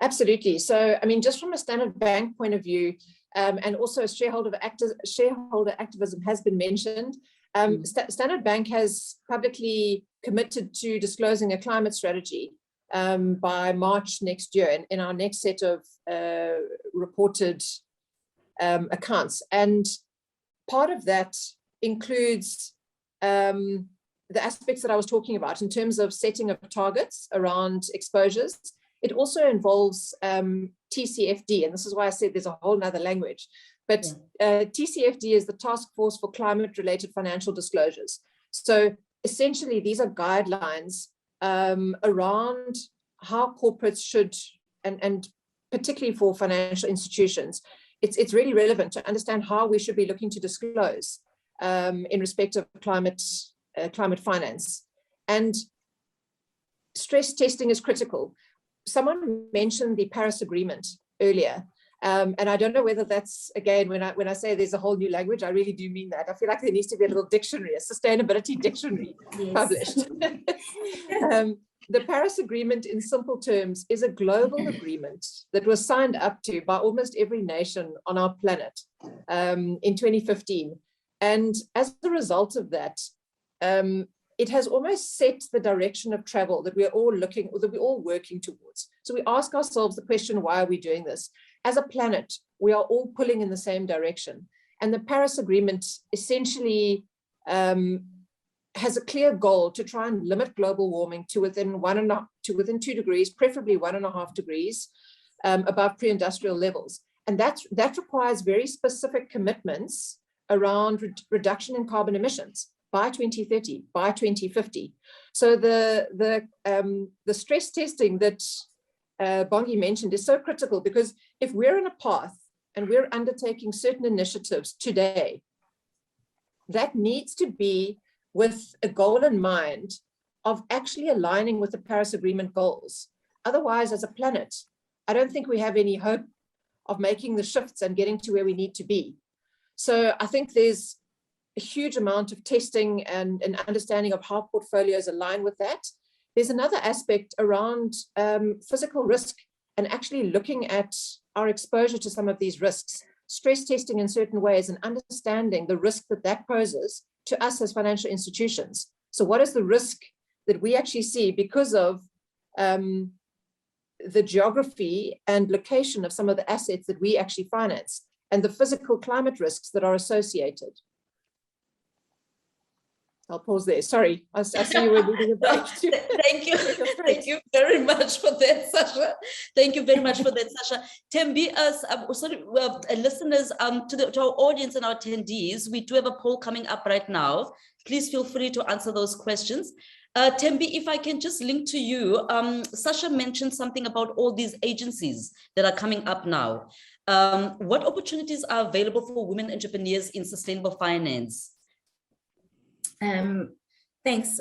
[SPEAKER 2] Absolutely. So, I mean, just from a Standard Bank point of view, and also shareholder activism has been mentioned. Standard Bank has publicly committed to disclosing a climate strategy by March next year in our next set of reported accounts. And part of that includes the aspects that I was talking about in terms of setting of targets around exposures. It also involves TCFD, and this is why I said there's a whole nother language. But TCFD is the Task Force for Climate-Related Financial Disclosures. So essentially, these are guidelines around how corporates should, and particularly for financial institutions, it's really relevant to understand how we should be looking to disclose in respect of climate finance. And stress testing is critical. Someone mentioned the Paris Agreement earlier, and I don't know whether that's, again, when I say there's a whole new language, I really do mean that. I feel like there needs to be a little dictionary, a sustainability dictionary published. The Paris Agreement, in simple terms, is a global agreement that was signed up to by almost every nation on our planet in 2015. And as a result of that, it has almost set the direction of travel that we're all working towards. So we ask ourselves the question, why are we doing this? As a planet, we are all pulling in the same direction. And the Paris Agreement essentially has a clear goal to try and limit global warming to within 2 degrees, preferably 1.5 degrees above pre-industrial levels. And that requires very specific commitments around reduction in carbon emissions. by 2030, by 2050. So the stress testing that Bongi mentioned is so critical, because if we're in a path and we're undertaking certain initiatives today, that needs to be with a goal in mind of actually aligning with the Paris Agreement goals. Otherwise, as a planet, I don't think we have any hope of making the shifts and getting to where we need to be. So I think there's a huge amount of testing and an understanding of how portfolios align with that. There's another aspect around physical risk and actually looking at our exposure to some of these risks, stress testing in certain ways and understanding the risk that that poses to us as financial institutions. So what is the risk that we actually see because of the geography and location of some of the assets that we actually finance and the physical climate risks that are associated? I'll pause there. Sorry, I see you were needing a break.
[SPEAKER 1] Thank you. Thank you very much for that, Sasha. Thank you very much for that, Sasha. Tembi, listeners, to our audience and our attendees, we do have a poll coming up right now. Please feel free to answer those questions. Tembi, if I can just link to you, Sasha mentioned something about all these agencies that are coming up now. What opportunities are available for women entrepreneurs in sustainable finance?
[SPEAKER 4] Thanks,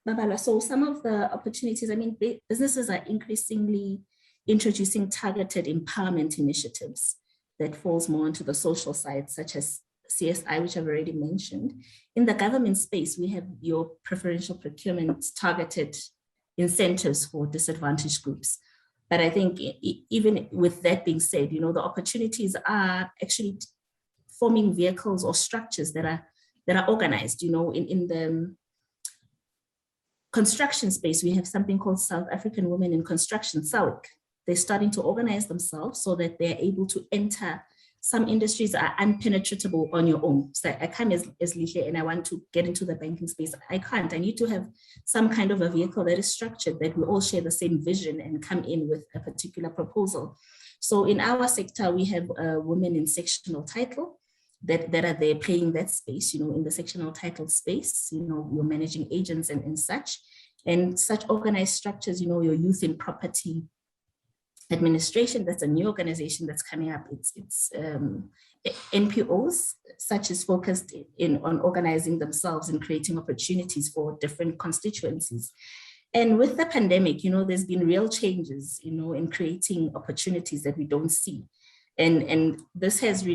[SPEAKER 4] Babala. So some of the opportunities, I mean, businesses are increasingly introducing targeted empowerment initiatives that falls more into the social side, such as CSI, which I've already mentioned. In the government space, we have your preferential procurement targeted incentives for disadvantaged groups. But I think even with that being said, you know, the opportunities are actually forming vehicles or structures that are organized. You know, in the construction space, we have something called South African Women in Construction, SAWIC. They're starting to organize themselves so that they're able to enter. Some industries are unpenetratable on your own. So I come as Lihle and I want to get into the banking space. I can't. I need to have some kind of a vehicle that is structured, that we all share the same vision and come in with a particular proposal. So in our sector, we have women in sectional title that are there playing that space, you know, in the sectional title space, you know, you're managing agents and such organized structures, you know, your youth in property administration, that's a new organization that's coming up. It's NPOs, such as focused on organizing themselves and creating opportunities for different constituencies. And with the pandemic, you know, there's been real changes, you know, in creating opportunities that we don't see. And this has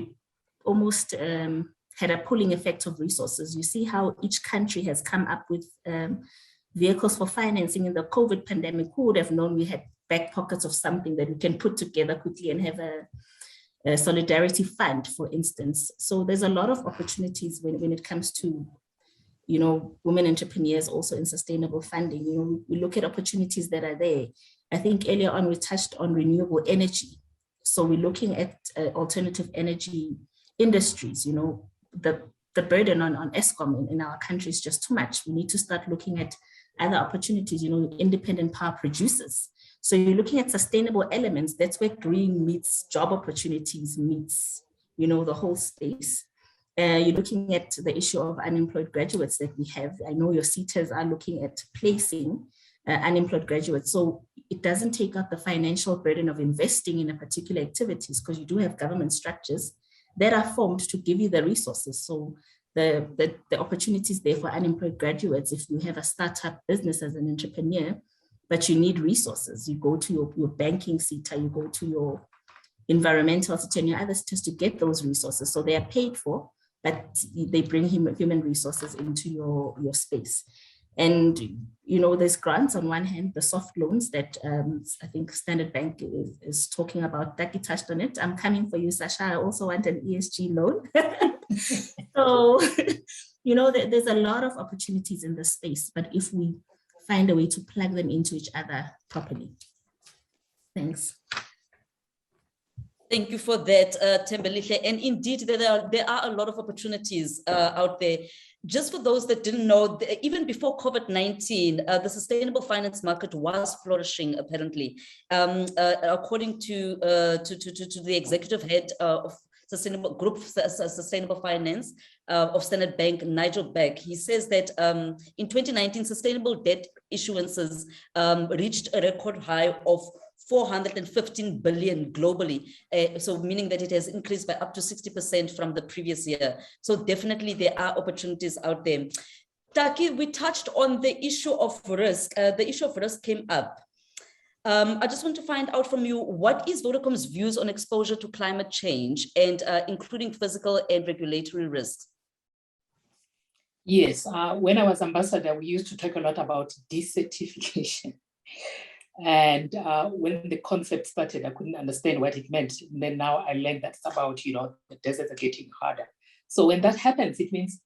[SPEAKER 4] almost had a pulling effect of resources. You see how each country has come up with vehicles for financing in the COVID pandemic. Who would have known we had back pockets of something that we can put together quickly and have a solidarity fund, for instance. So there's a lot of opportunities when it comes to, you know, women entrepreneurs also in sustainable funding. You know, we look at opportunities that are there. I think earlier on we touched on renewable energy. So we're looking at alternative energy industries. You know, the burden on Eskom in our country is just too much. We need to start looking at other opportunities, you know, independent power producers. So you're looking at sustainable elements. That's where green meets job opportunities, meets, you know, the whole space. You're looking at the issue of unemployed graduates that we have. I know your CETAs are looking at placing unemployed graduates. So it doesn't take up the financial burden of investing in a particular activities, because you do have government structures that are formed to give you the resources. So the opportunities there for unemployed graduates, if you have a startup business as an entrepreneur, but you need resources, you go to your banking CETA, you go to your environmental CETA and your other CETAs to get those resources. So they are paid for, but they bring human resources into your space. And, you know, there's grants on one hand, the soft loans that I think Standard Bank is talking about. Taki touched on it. I'm coming for you, Sasha. I also want an ESG loan. So, you know, there's a lot of opportunities in this space, but if we find a way to plug them into each other properly. Thanks.
[SPEAKER 1] Thank you for that, Tembelihle. And indeed, there are a lot of opportunities out there. Just for those that didn't know, even before COVID-19, the sustainable finance market was flourishing, apparently. According to the executive head of Sustainable Finance of Standard Bank, Nigel Beck, he says that in 2019, sustainable debt issuances reached a record high of 415 billion globally. So meaning that it has increased by up to 60% from the previous year. So definitely there are opportunities out there. Taki, we touched on the issue of risk. The issue of risk came up. I just want to find out from you, what is Vodacom's views on exposure to climate change and including physical and regulatory risks?
[SPEAKER 5] Yes, when I was ambassador, we used to talk a lot about desertification. And when the concept started, I couldn't understand what it meant. And then now I learned that it's about, the deserts are getting harder. So when that happens, it means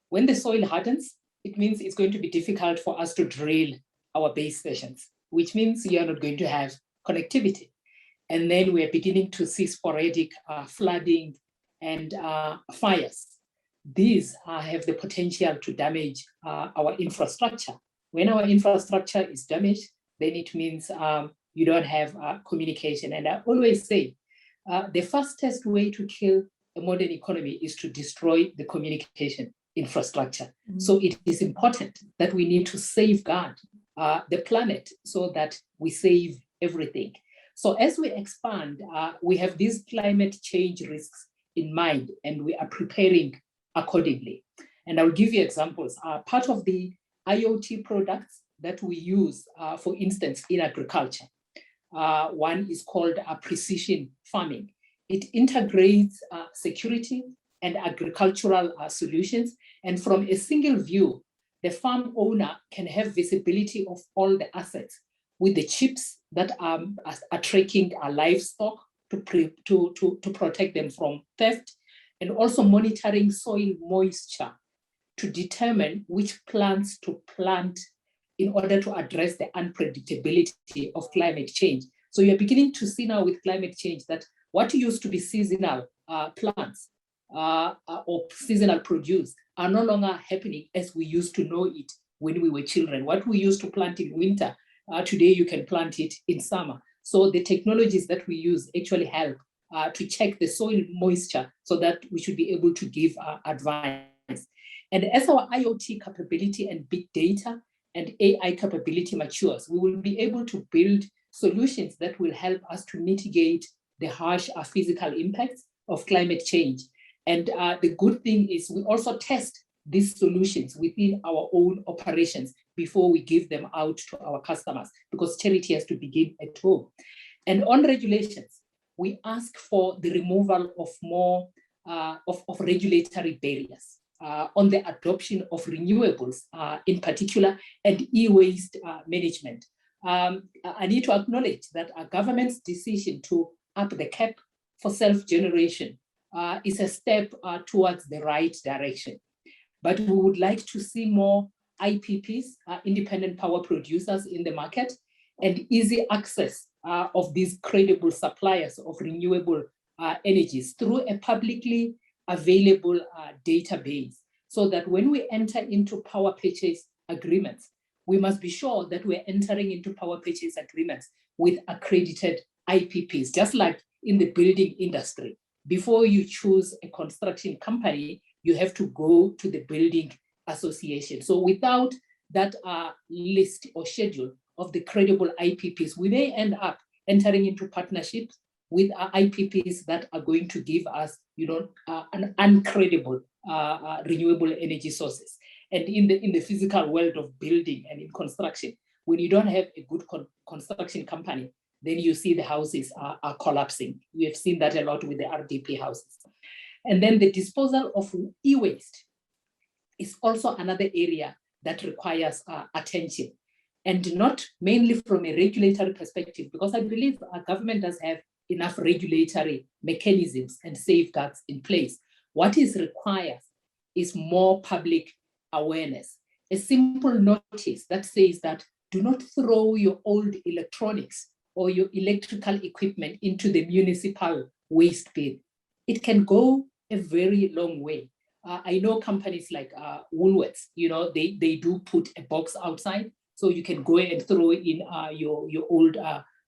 [SPEAKER 5] when the soil hardens, it means it's going to be difficult for us to drill our base stations, which means you are not going to have connectivity. And then we're beginning to see sporadic flooding and fires. These have the potential to damage our infrastructure. When our infrastructure is damaged, then it means you don't have communication. And I always say, the fastest way to kill a modern economy is to destroy the communication infrastructure. Mm-hmm. So it is important that we need to safeguard the planet so that we save everything. So as we expand, we have these climate change risks in mind, and we are preparing accordingly. And I'll give you examples. Part of the IoT products that we use, for instance, in agriculture, one is called precision farming. It integrates security and agricultural solutions. And from a single view, the farm owner can have visibility of all the assets with the chips that are tracking our livestock to protect them from theft, and also monitoring soil moisture to determine which plants to plant in order to address the unpredictability of climate change. So you're beginning to see now with climate change that what used to be seasonal plants or seasonal produce are no longer happening as we used to know it when we were children. What we used to plant in winter, today you can plant it in summer. So the technologies that we use actually help to check the soil moisture so that we should be able to give advice. And as our IoT capability and big data and AI capability matures, we will be able to build solutions that will help us to mitigate the harsh physical impacts of climate change. And the good thing is we also test these solutions within our own operations before we give them out to our customers, because charity has to begin at home. And on regulations, we ask for the removal of more of regulatory barriers on the adoption of renewables in particular, and e-waste management. I need to acknowledge that our government's decision to up the cap for self-generation is a step towards the right direction. But we would like to see more IPPs, independent power producers in the market, and easy access of these credible suppliers of renewable energies through a publicly available database, so that when we enter into power purchase agreements, we must be sure that we're entering into power purchase agreements with accredited IPPs, just like in the building industry. Before you choose a construction company, you have to go to the building association. So without that list or schedule of the credible IPPs, we may end up entering into partnerships with IPPs that are going to give us, an uncredible renewable energy sources. And in the physical world of building and in construction, when you don't have a good construction company, then you see the houses are collapsing. We have seen that a lot with the RDP houses. And then the disposal of e-waste is also another area that requires attention, and not mainly from a regulatory perspective, because I believe our government does have enough regulatory mechanisms and safeguards in place. What is required is more public awareness. A simple notice that says that do not throw your old electronics or your electrical equipment into the municipal waste bin. It can go a very long way. I know companies like Woolworths, they do put a box outside, so you can go and throw in your old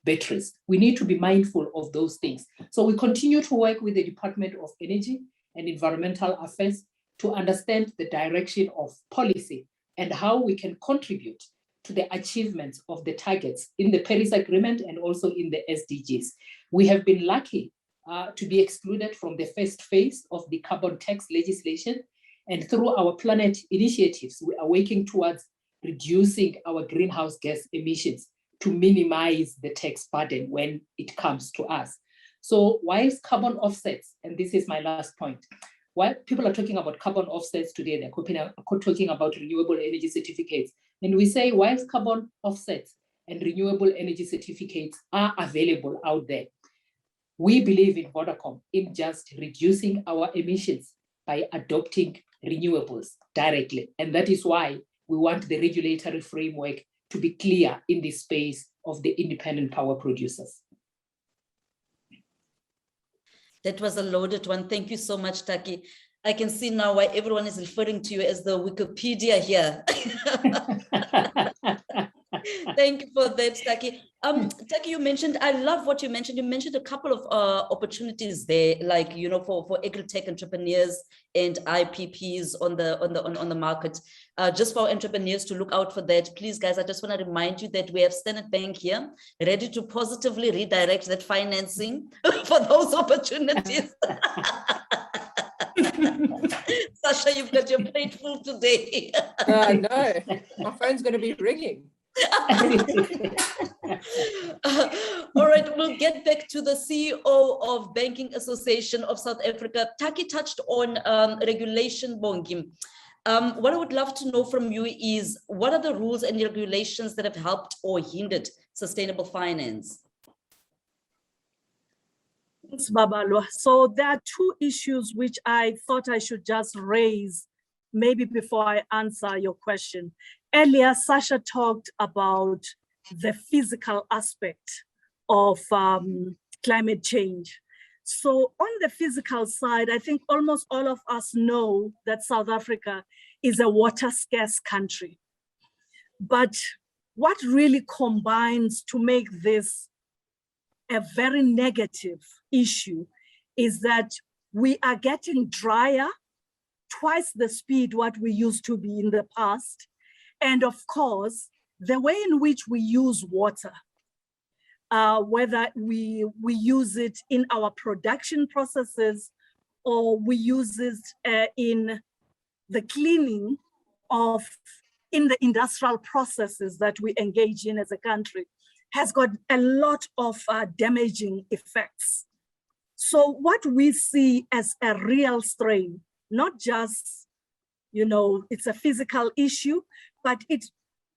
[SPEAKER 5] batteries. We need to be mindful of those things. So we continue to work with the Department of Energy and Environmental Affairs to understand the direction of policy and how we can contribute to the achievements of the targets in the Paris Agreement and also in the SDGs. We have been lucky to be excluded from the first phase of the carbon tax legislation. And through our planet initiatives, we are working towards reducing our greenhouse gas emissions to minimize the tax burden when it comes to us. So whilst carbon offsets, and this is my last point, while people are talking about carbon offsets today, they're talking about renewable energy certificates. And we say, whilst carbon offsets and renewable energy certificates are available out there, we believe in Vodacom in just reducing our emissions by adopting renewables directly. And that is why we want the regulatory framework to be clear in the space of the independent power producers.
[SPEAKER 1] That was a loaded one. Thank you so much, Taki. I can see now why everyone is referring to you as the Wikipedia here. Thank you for that, Taki. Taki, you mentioned, I love what you mentioned. You mentioned a couple of opportunities there, like, you know, for agri-tech entrepreneurs and IPPs on the market. Just for entrepreneurs to look out for that, please, guys, I just want to remind you that we have Standard Bank here, ready to positively redirect that financing for those opportunities. Sasha, you've got your plate full today.
[SPEAKER 2] No, my phone's going to be ringing.
[SPEAKER 1] All right, we'll get back to the CEO of Banking Association of South Africa. Taki touched on regulation, Bongi. What I would love to know from you is, what are the rules and regulations that have helped or hindered sustainable finance?
[SPEAKER 3] Thanks, Babalwa. So there are two issues which I thought I should just raise maybe before I answer your question. Earlier, Sasha talked about the physical aspect of climate change. So on the physical side, I think almost all of us know that South Africa is a water scarce country. But what really combines to make this a very negative issue is that we are getting drier, twice the speed what we used to be in the past. And of course, the way in which we use water, whether we use it in our production processes or we use it in the cleaning of, in the industrial processes that we engage in as a country, has got a lot of damaging effects. So what we see as a real strain, not just, you know, it's a physical issue, but it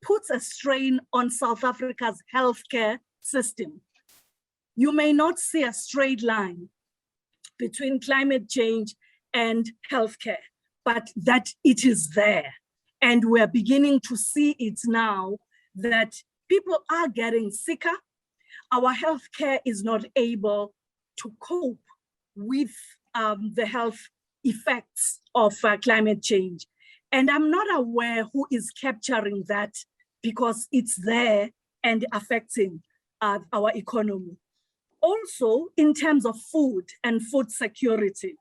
[SPEAKER 3] puts a strain on South Africa's healthcare system. You may not see a straight line between climate change and healthcare, but that it is there. And we're beginning to see it now that people are getting sicker. Our healthcare is not able to cope with the health effects of climate change. And I'm not aware who is capturing that, because it's there and affecting our economy. Also, in terms of food and food security,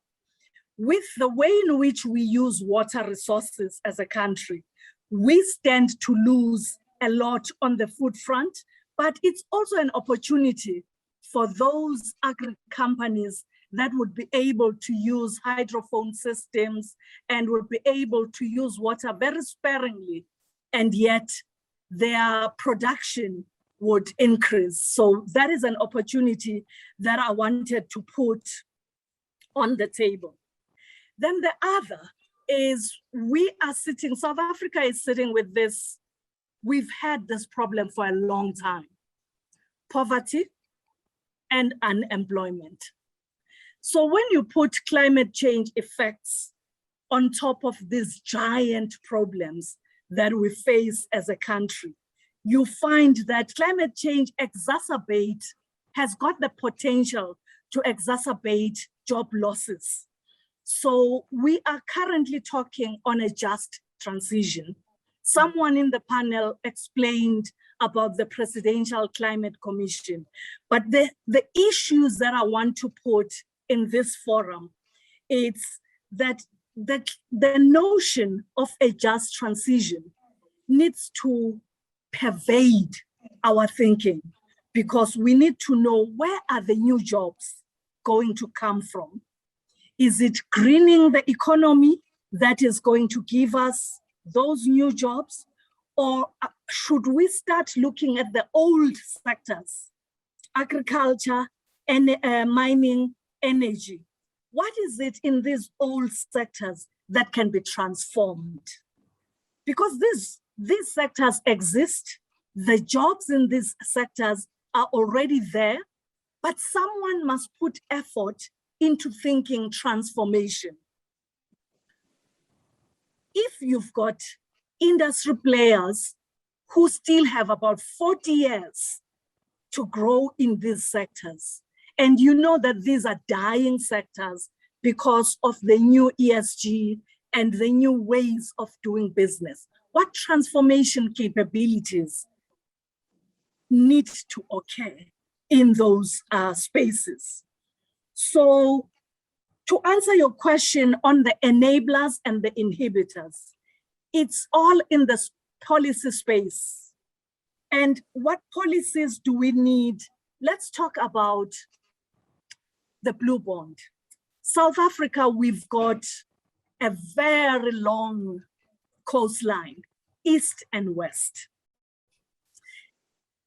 [SPEAKER 3] with the way in which we use water resources as a country, we stand to lose a lot on the food front, but it's also an opportunity for those agri companies that would be able to use hydrophone systems and would be able to use water very sparingly, and yet their production would increase. So that is an opportunity that I wanted to put on the table. Then the other is South Africa is sitting with this, we've had this problem for a long time, poverty and unemployment. So when you put climate change effects on top of these giant problems that we face as a country, you find that climate change has got the potential to exacerbate job losses. So we are currently talking on a just transition. Someone in the panel explained about the Presidential Climate Commission. But the issues that I want to put in this forum, it's that the notion of a just transition needs to pervade our thinking, because we need to know, where are the new jobs going to come from? Is it greening the economy that is going to give us those new jobs? Or should we start looking at the old sectors, agriculture, and mining, energy? What is it in these old sectors that can be transformed? Because these sectors exist, the jobs in these sectors are already there, but someone must put effort into thinking transformation. If you've got industry players who still have about 40 years to grow in these sectors, and you know that these are dying sectors because of the new ESG and the new ways of doing business, what transformation capabilities need to occur in those spaces? So to answer your question on the enablers and the inhibitors, it's all in the policy space. And what policies do we need? Let's talk about the blue bond. South Africa, we've got a very long coastline, east and west.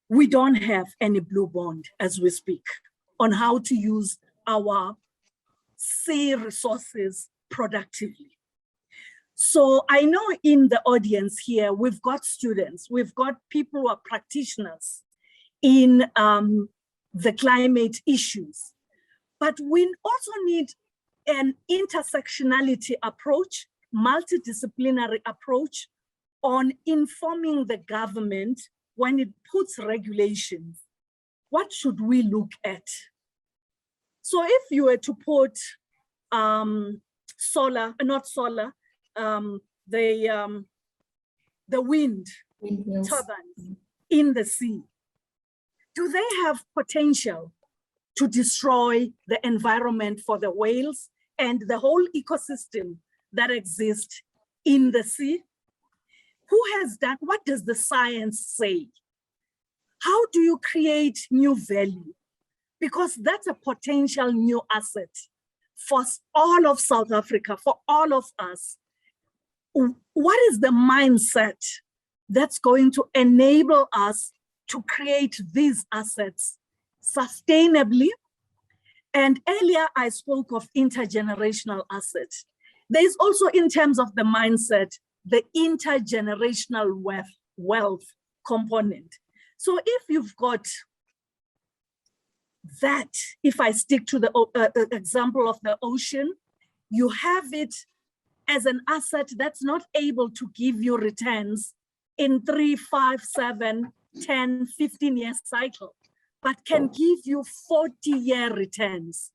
[SPEAKER 3] We don't have any blue bond as we speak on how to use our sea resources productively. So I know in the audience here, we've got students, we've got people who are practitioners in the climate issues, but we also need an intersectionality approach, multidisciplinary approach on informing the government when it puts regulations. What should we look at? So if you were to put the wind turbines in the sea, do they have potential to destroy the environment for the whales and the whole ecosystem that exists in the sea? Who has done, what does the science say? How do you create new value? Because that's a potential new asset for all of South Africa, for all of us. What is the mindset that's going to enable us to create these assets sustainably? And earlier I spoke of intergenerational assets. There's also, in terms of the mindset, the intergenerational wealth component. So if you've got that, if I stick to the example of the ocean, you have it as an asset that's not able to give you returns in 3, 5, 7, 10, 15-year cycle, but can give you 40-year returns.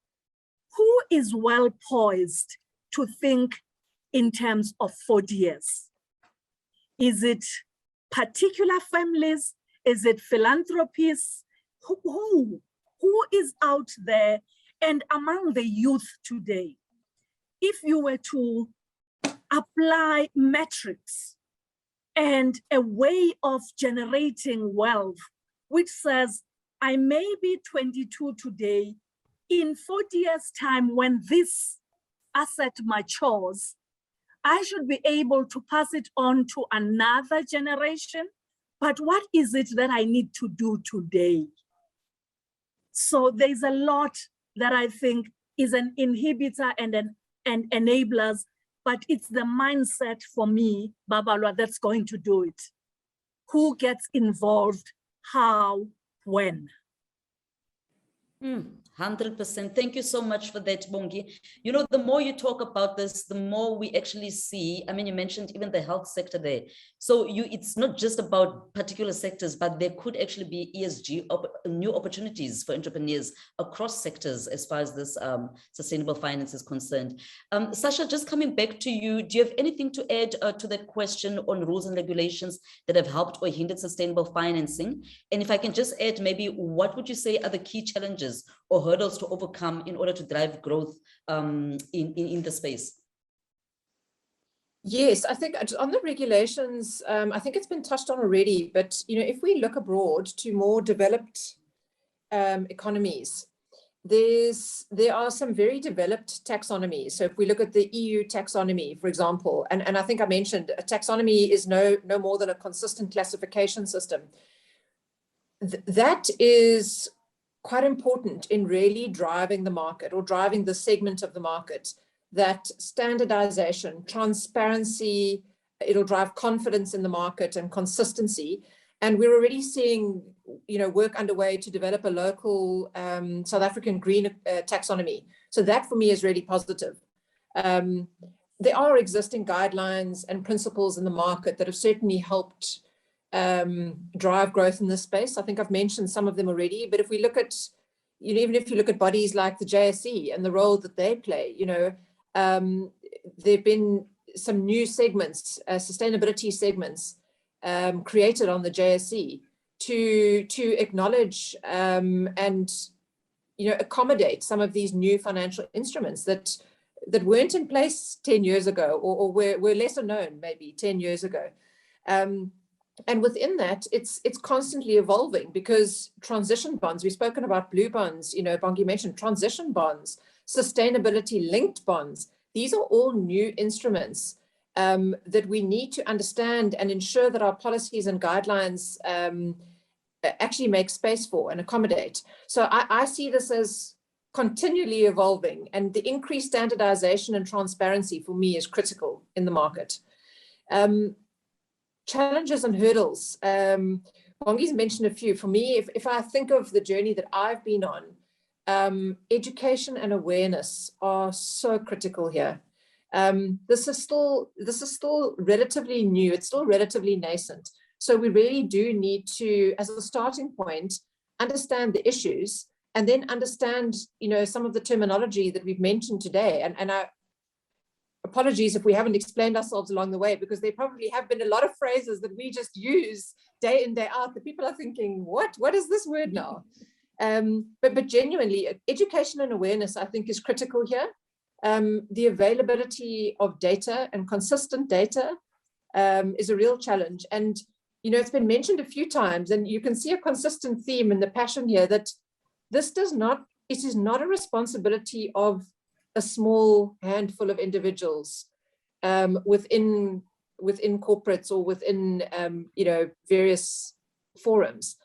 [SPEAKER 3] Who is well poised to think in terms of 40 years? Is it particular families? Is it philanthropists? Who is out there? And among the youth today, if you were to apply metrics and a way of generating wealth, which says, I may be 22 today, in 40 years' time, when this asset matures, I should be able to pass it on to another generation. But what is it that I need to do today? So there's a lot that I think is an inhibitor and enablers, but it's the mindset for me, Babalwa, that's going to do it. Who gets involved, how, when?
[SPEAKER 1] 100%. Thank you so much for that, Bongi. You know, the more you talk about this, the more we actually see. I mean, you mentioned even the health sector there. So it's not just about particular sectors, but there could actually be ESG, new opportunities for entrepreneurs across sectors as far as this sustainable finance is concerned. Sasha, just coming back to you, do you have anything to add to that question on rules and regulations that have helped or hindered sustainable financing? And if I can just add, maybe what would you say are the key challenges or hurdles to overcome in order to drive growth in the space?
[SPEAKER 2] Yes, I think on the regulations, I think it's been touched on already, but you know, if we look abroad to more developed economies, there are some very developed taxonomies. So if we look at the EU taxonomy, for example, and I think I mentioned a taxonomy is no more than a consistent classification system. That is quite important in really driving the market or driving the segment of the market, that standardization, transparency, it'll drive confidence in the market and consistency. And we're already seeing, you know, work underway to develop a local South African green taxonomy. So that for me is really positive. There are existing guidelines and principles in the market that have certainly helped drive growth in this space. I think I've mentioned some of them already, but if we look at, you know, even if you look at bodies like the JSE and the role that they play, you know, there have been some new segments, sustainability segments created on the JSE to acknowledge and, you know, accommodate some of these new financial instruments that weren't in place 10 years ago or were lesser known maybe 10 years ago. And within that, it's constantly evolving, because transition bonds, we've spoken about blue bonds, you know, Bongi mentioned transition bonds, sustainability linked bonds. These are all new instruments that we need to understand and ensure that our policies and guidelines actually make space for and accommodate. So I see this as continually evolving, and the increased standardization and transparency for me is critical in the market. Challenges and hurdles. Bongi's mentioned a few. For me, if I think of the journey that I've been on, education and awareness are so critical here. This is still relatively new. It's still relatively nascent. So we really do need to, as a starting point, understand the issues and then understand, you know, some of the terminology that we've mentioned today. And I apologies if we haven't explained ourselves along the way, because there probably have been a lot of phrases that we just use day in, day out that people are thinking, what is this word now? But genuinely, education and awareness, I think, is critical here. The availability of data and consistent data is a real challenge. And, you know, it's been mentioned a few times, and you can see a consistent theme in the passion here that it is not a responsibility of a small handful of individuals within corporates or within, you know, various forums.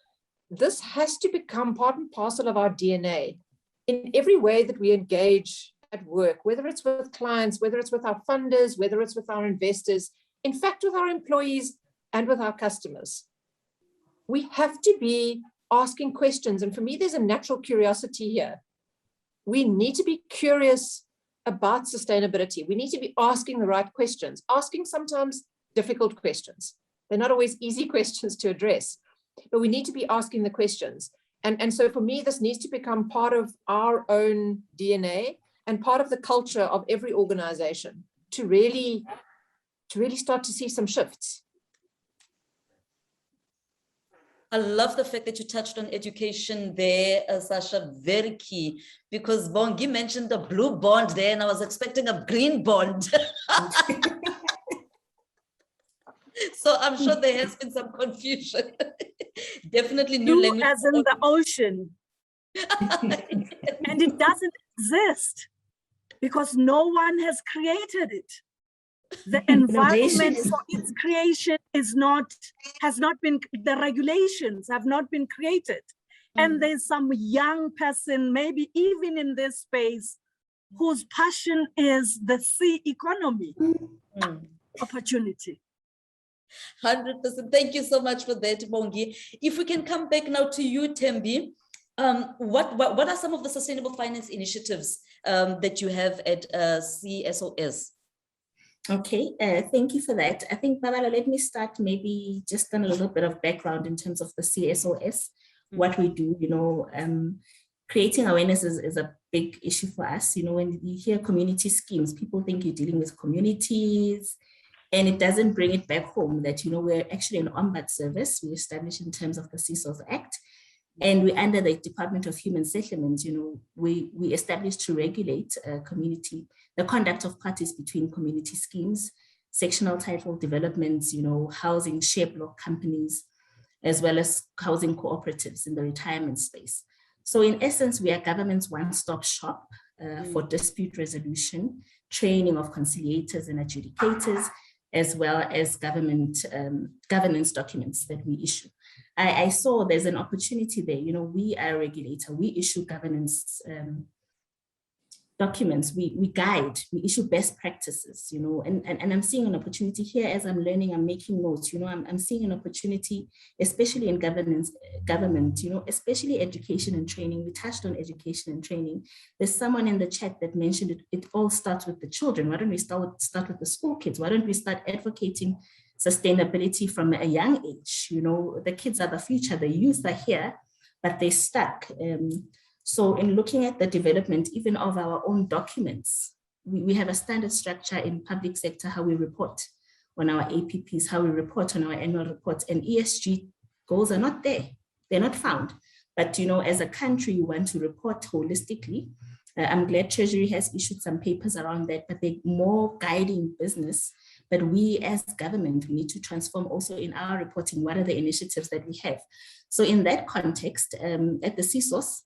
[SPEAKER 2] This has to become part and parcel of our DNA in every way that we engage at work, whether it's with clients, whether it's with our funders, whether it's with our investors, in fact, with our employees and with our customers. We have to be asking questions. And for me, there's a natural curiosity here. We need to be curious about sustainability. We need to be asking the right questions, asking sometimes difficult questions. They're not always easy questions to address, but we need to be asking the questions. And so for me, this needs to become part of our own DNA and part of the culture of every organization to really start to see some shifts.
[SPEAKER 1] I love the fact that you touched on education there, Sasha, very key, because Bongi mentioned the blue bond there, and I was expecting a green bond. So I'm sure there has been some confusion. Definitely new language.
[SPEAKER 3] As in the ocean. And it doesn't exist because no one has created it. The environment for its creation has not been, the regulations have not been created. And there's some young person, maybe even in this space, whose passion is the sea economy opportunity.
[SPEAKER 1] 100%. Thank you so much for that, Bongi. If we can come back now to you, Thembi. What are some of the sustainable finance initiatives that you have at CSOS?
[SPEAKER 4] Okay, thank you for that. I think, Babala, let me start maybe just on a little bit of background in terms of the CSOS, what we do. Creating awareness is a big issue for us. When you hear community schemes, people think you're dealing with communities, and it doesn't bring it back home that, we're actually an ombud service we established in terms of the CSOS Act. And we under the Department of Human Settlements, we established to regulate the conduct of parties between community schemes, sectional title developments, housing share block companies, as well as housing cooperatives in the retirement space. So in essence, we are government's one-stop shop for dispute resolution, training of conciliators and adjudicators, as well as government governance documents that we issue. I saw there's an opportunity there. We are a regulator. We issue governance documents. We guide. We issue best practices. And I'm seeing an opportunity here as I'm learning. I'm making notes. I'm seeing an opportunity, especially in government. Especially education and training. We touched on education and training. There's someone in the chat that mentioned it. It all starts with the children. Why don't we start with the school kids? Why don't we start advocating sustainability from a young age? The kids are the future, the youth are here, but they're stuck. So in looking at the development, even of our own documents, we have a standard structure in public sector, how we report on our APPs, how we report on our annual reports, and ESG goals are not there. They're not found. But, as a country, we want to report holistically. I'm glad Treasury has issued some papers around that, but they're more guiding business. But we as government, we need to transform also in our reporting. What are the initiatives that we have? So in that context, at the CSOS,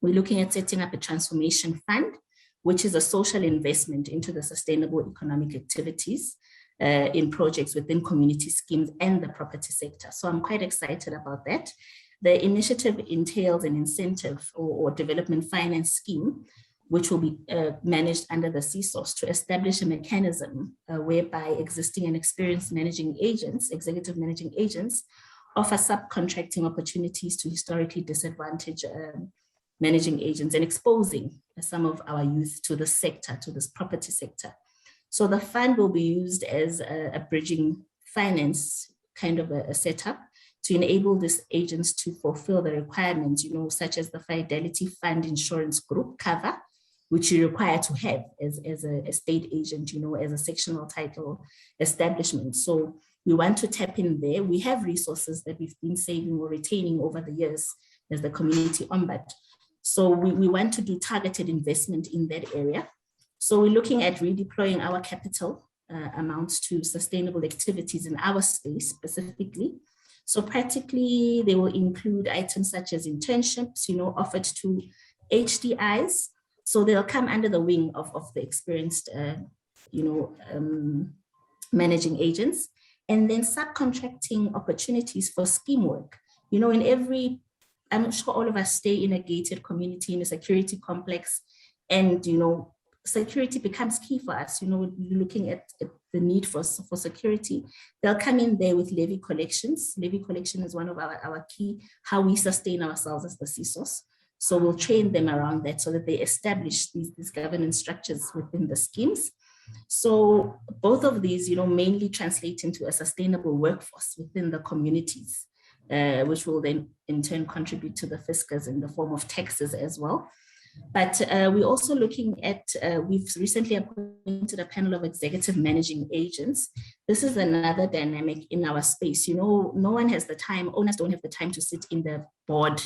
[SPEAKER 4] we're looking at setting up a transformation fund, which is a social investment into the sustainable economic activities in projects within community schemes and the property sector. So I'm quite excited about that. The initiative entails an incentive or development finance scheme, which will be managed under the CSOS to establish a mechanism whereby existing and experienced executive managing agents, offer subcontracting opportunities to historically disadvantaged managing agents and exposing some of our youth to the sector, to this property sector. So the fund will be used as a bridging finance kind of a setup to enable these agents to fulfill the requirements, such as the Fidelity Fund Insurance Group cover, which you require to have as a state agent, as a sectional title establishment. So we want to tap in there. We have resources that we've been saving or retaining over the years as the community ombud. So we want to do targeted investment in that area. So we're looking at redeploying our capital amounts to sustainable activities in our space specifically. So practically, they will include items such as internships, offered to HDIs. So they'll come under the wing of the experienced, managing agents, and then subcontracting opportunities for scheme work. I'm sure all of us stay in a gated community, in a security complex, and, security becomes key for us. Looking at the need for security, they'll come in there with levy collections. Levy collection is one of our key, how we sustain ourselves as the CSOS. So we'll train them around that so that they establish these governance structures within the schemes. So both of these, mainly translate into a sustainable workforce within the communities, which will then in turn contribute to the fiscus in the form of taxes as well. But we're also looking at, we've recently appointed a panel of executive managing agents. This is another dynamic in our space. No one has the time, owners don't have the time to sit in the board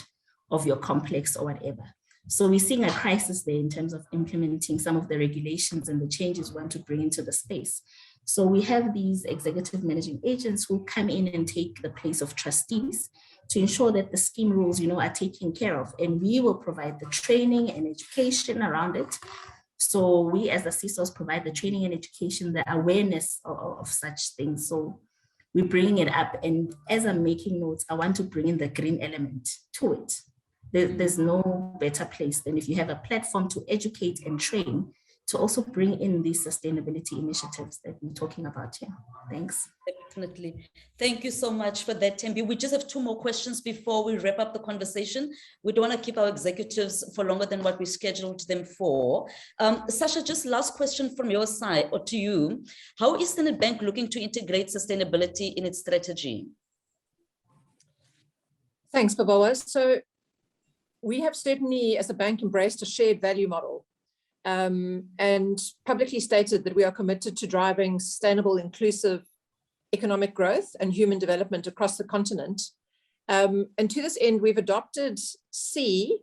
[SPEAKER 4] of your complex or whatever. So we're seeing a crisis there in terms of implementing some of the regulations and the changes we want to bring into the space. So we have these executive managing agents who come in and take the place of trustees to ensure that the scheme rules, are taken care of, and we will provide the training and education around it. So we as the CSOs provide the training and education, the awareness of such things. So we're bringing it up, and as I'm making notes, I want to bring in the green element to it. There's no better place than if you have a platform to educate and train, to also bring in these sustainability initiatives that we're talking about here. Thanks.
[SPEAKER 1] Definitely. Thank you so much for that, Tembi. We just have 2 more questions before we wrap up the conversation. We don't want to keep our executives for longer than what we scheduled them for. Sasha, just last question from your side or to you. How is Standard Bank looking to integrate sustainability in its strategy?
[SPEAKER 2] Thanks, Babawa. So we have certainly, as a bank, embraced a shared value model and publicly stated that we are committed to driving sustainable, inclusive economic growth and human development across the continent. And to this end, we've adopted C,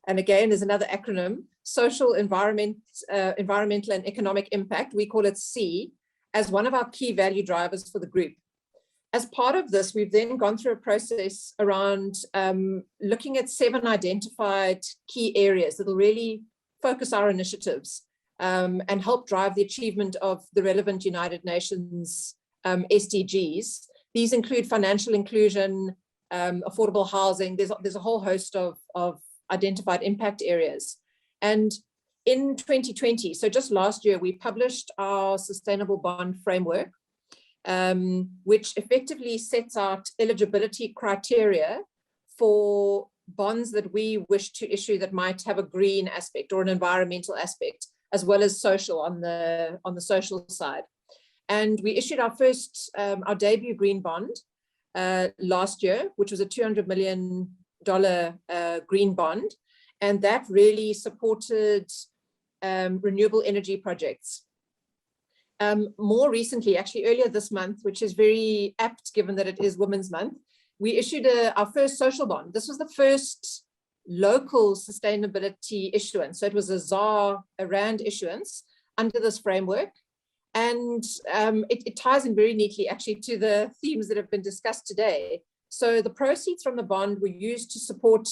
[SPEAKER 2] and again, there's another acronym, Social, Environmental and Economic Impact, we call it C, as one of our key value drivers for the group. As part of this, we've then gone through a process around looking at 7 identified key areas that will really focus our initiatives and help drive the achievement of the relevant United Nations SDGs. These include financial inclusion, affordable housing. There's a whole host of identified impact areas. And in 2020, so just last year, we published our sustainable bond framework, which effectively sets out eligibility criteria for bonds that we wish to issue that might have a green aspect or an environmental aspect, as well as social on the social side. And we issued our first, our debut green bond last year, which was a $200 million green bond. And that really supported renewable energy projects. More recently, actually earlier this month, which is very apt given that it is Women's Month, we issued our first social bond. This was the first local sustainability issuance. So it was a rand issuance under this framework. And it ties in very neatly actually to the themes that have been discussed today. So the proceeds from the bond were used to support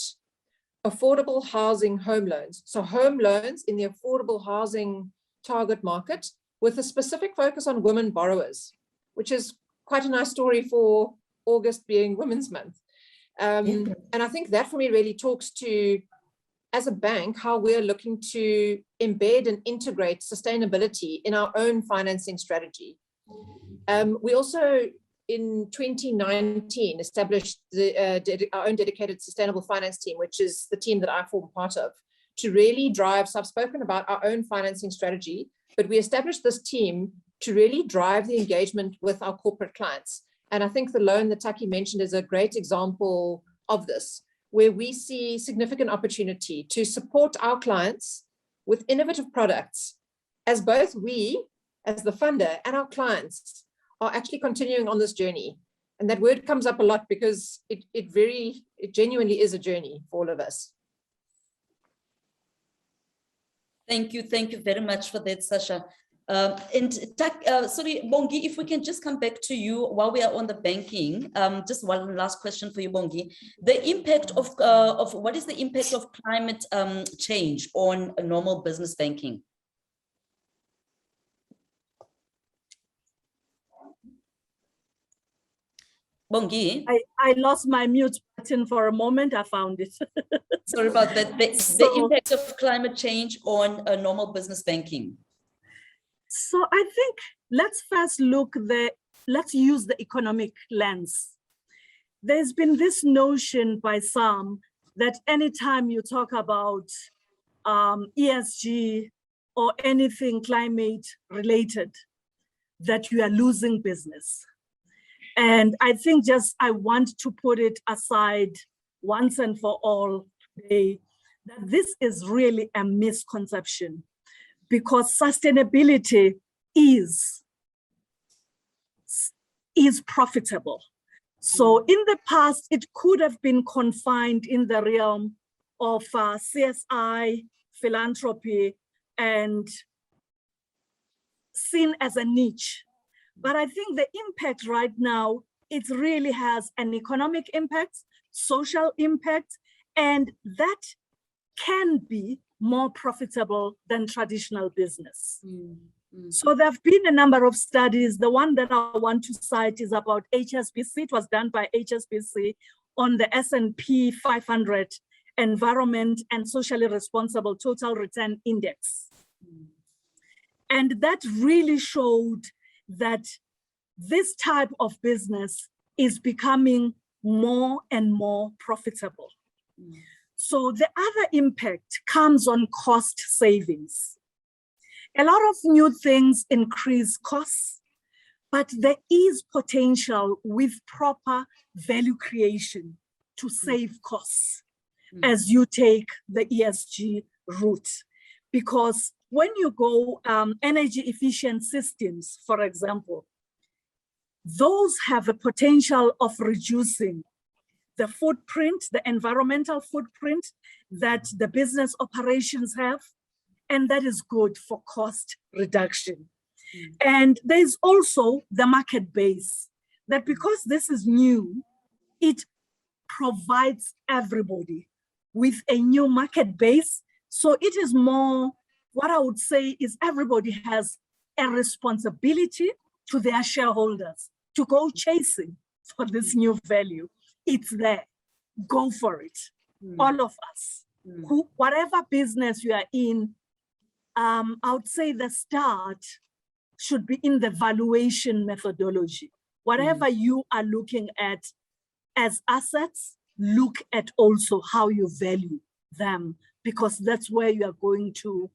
[SPEAKER 2] affordable housing home loans. So home loans in the affordable housing target market with a specific focus on women borrowers, which is quite a nice story for August being Women's Month. And I think that for me really talks to, as a bank, how we're looking to embed and integrate sustainability in our own financing strategy. We also, in 2019, established our own dedicated sustainable finance team, which is the team that I form part of, to really drive, so I've spoken about our own financing strategy, but we established this team to really drive the engagement with our corporate clients. And I think the loan that Taki mentioned is a great example of this, where we see significant opportunity to support our clients with innovative products, as both we, as the funder, and our clients are actually continuing on this journey. And that word comes up a lot because it genuinely is a journey for all of us.
[SPEAKER 1] Thank you very much for that, Sasha. Sorry, Bongi, if we can just come back to you while we are on the banking. Just one last question for you, Bongi. The impact of what is the impact of climate change on normal business banking? Bongi?
[SPEAKER 3] I lost my mute button for a moment. I found it.
[SPEAKER 1] Sorry about that. The impact of climate change on normal business banking.
[SPEAKER 3] So I think let's first let's use the economic lens. There's been this notion by some that anytime you talk about ESG or anything climate related, that you are losing business. And I think I want to put it aside once and for all today, that this is really a misconception, because sustainability is profitable. So in the past, it could have been confined in the realm of CSI, philanthropy, and seen as a niche. But I think the impact right now, it really has an economic impact, social impact, and that can be more profitable than traditional business. So there have been a number of studies. The one that I want to cite is about HSBC. It was done by HSBC on the S&P 500 Environment and Socially Responsible Total Return Index. And that really showed that this type of business is becoming more and more profitable. So the other impact comes on cost savings. A lot of new things increase costs, but there is potential with proper value creation to save costs as you take the ESG route. Because when you go energy efficient systems, for example, those have a potential of reducing the footprint, the environmental footprint that the business operations have, and that is good for cost reduction. And there's also the market base, that because this is new, it provides everybody with a new market base. So it is more, what I would say is everybody has a responsibility to their shareholders to go chasing for this new value. It's there, go for it. All of us, whatever business you are in, I would say the start should be in the valuation methodology. Whatever you are looking at as assets, look at also how you value them, because that's where you are going to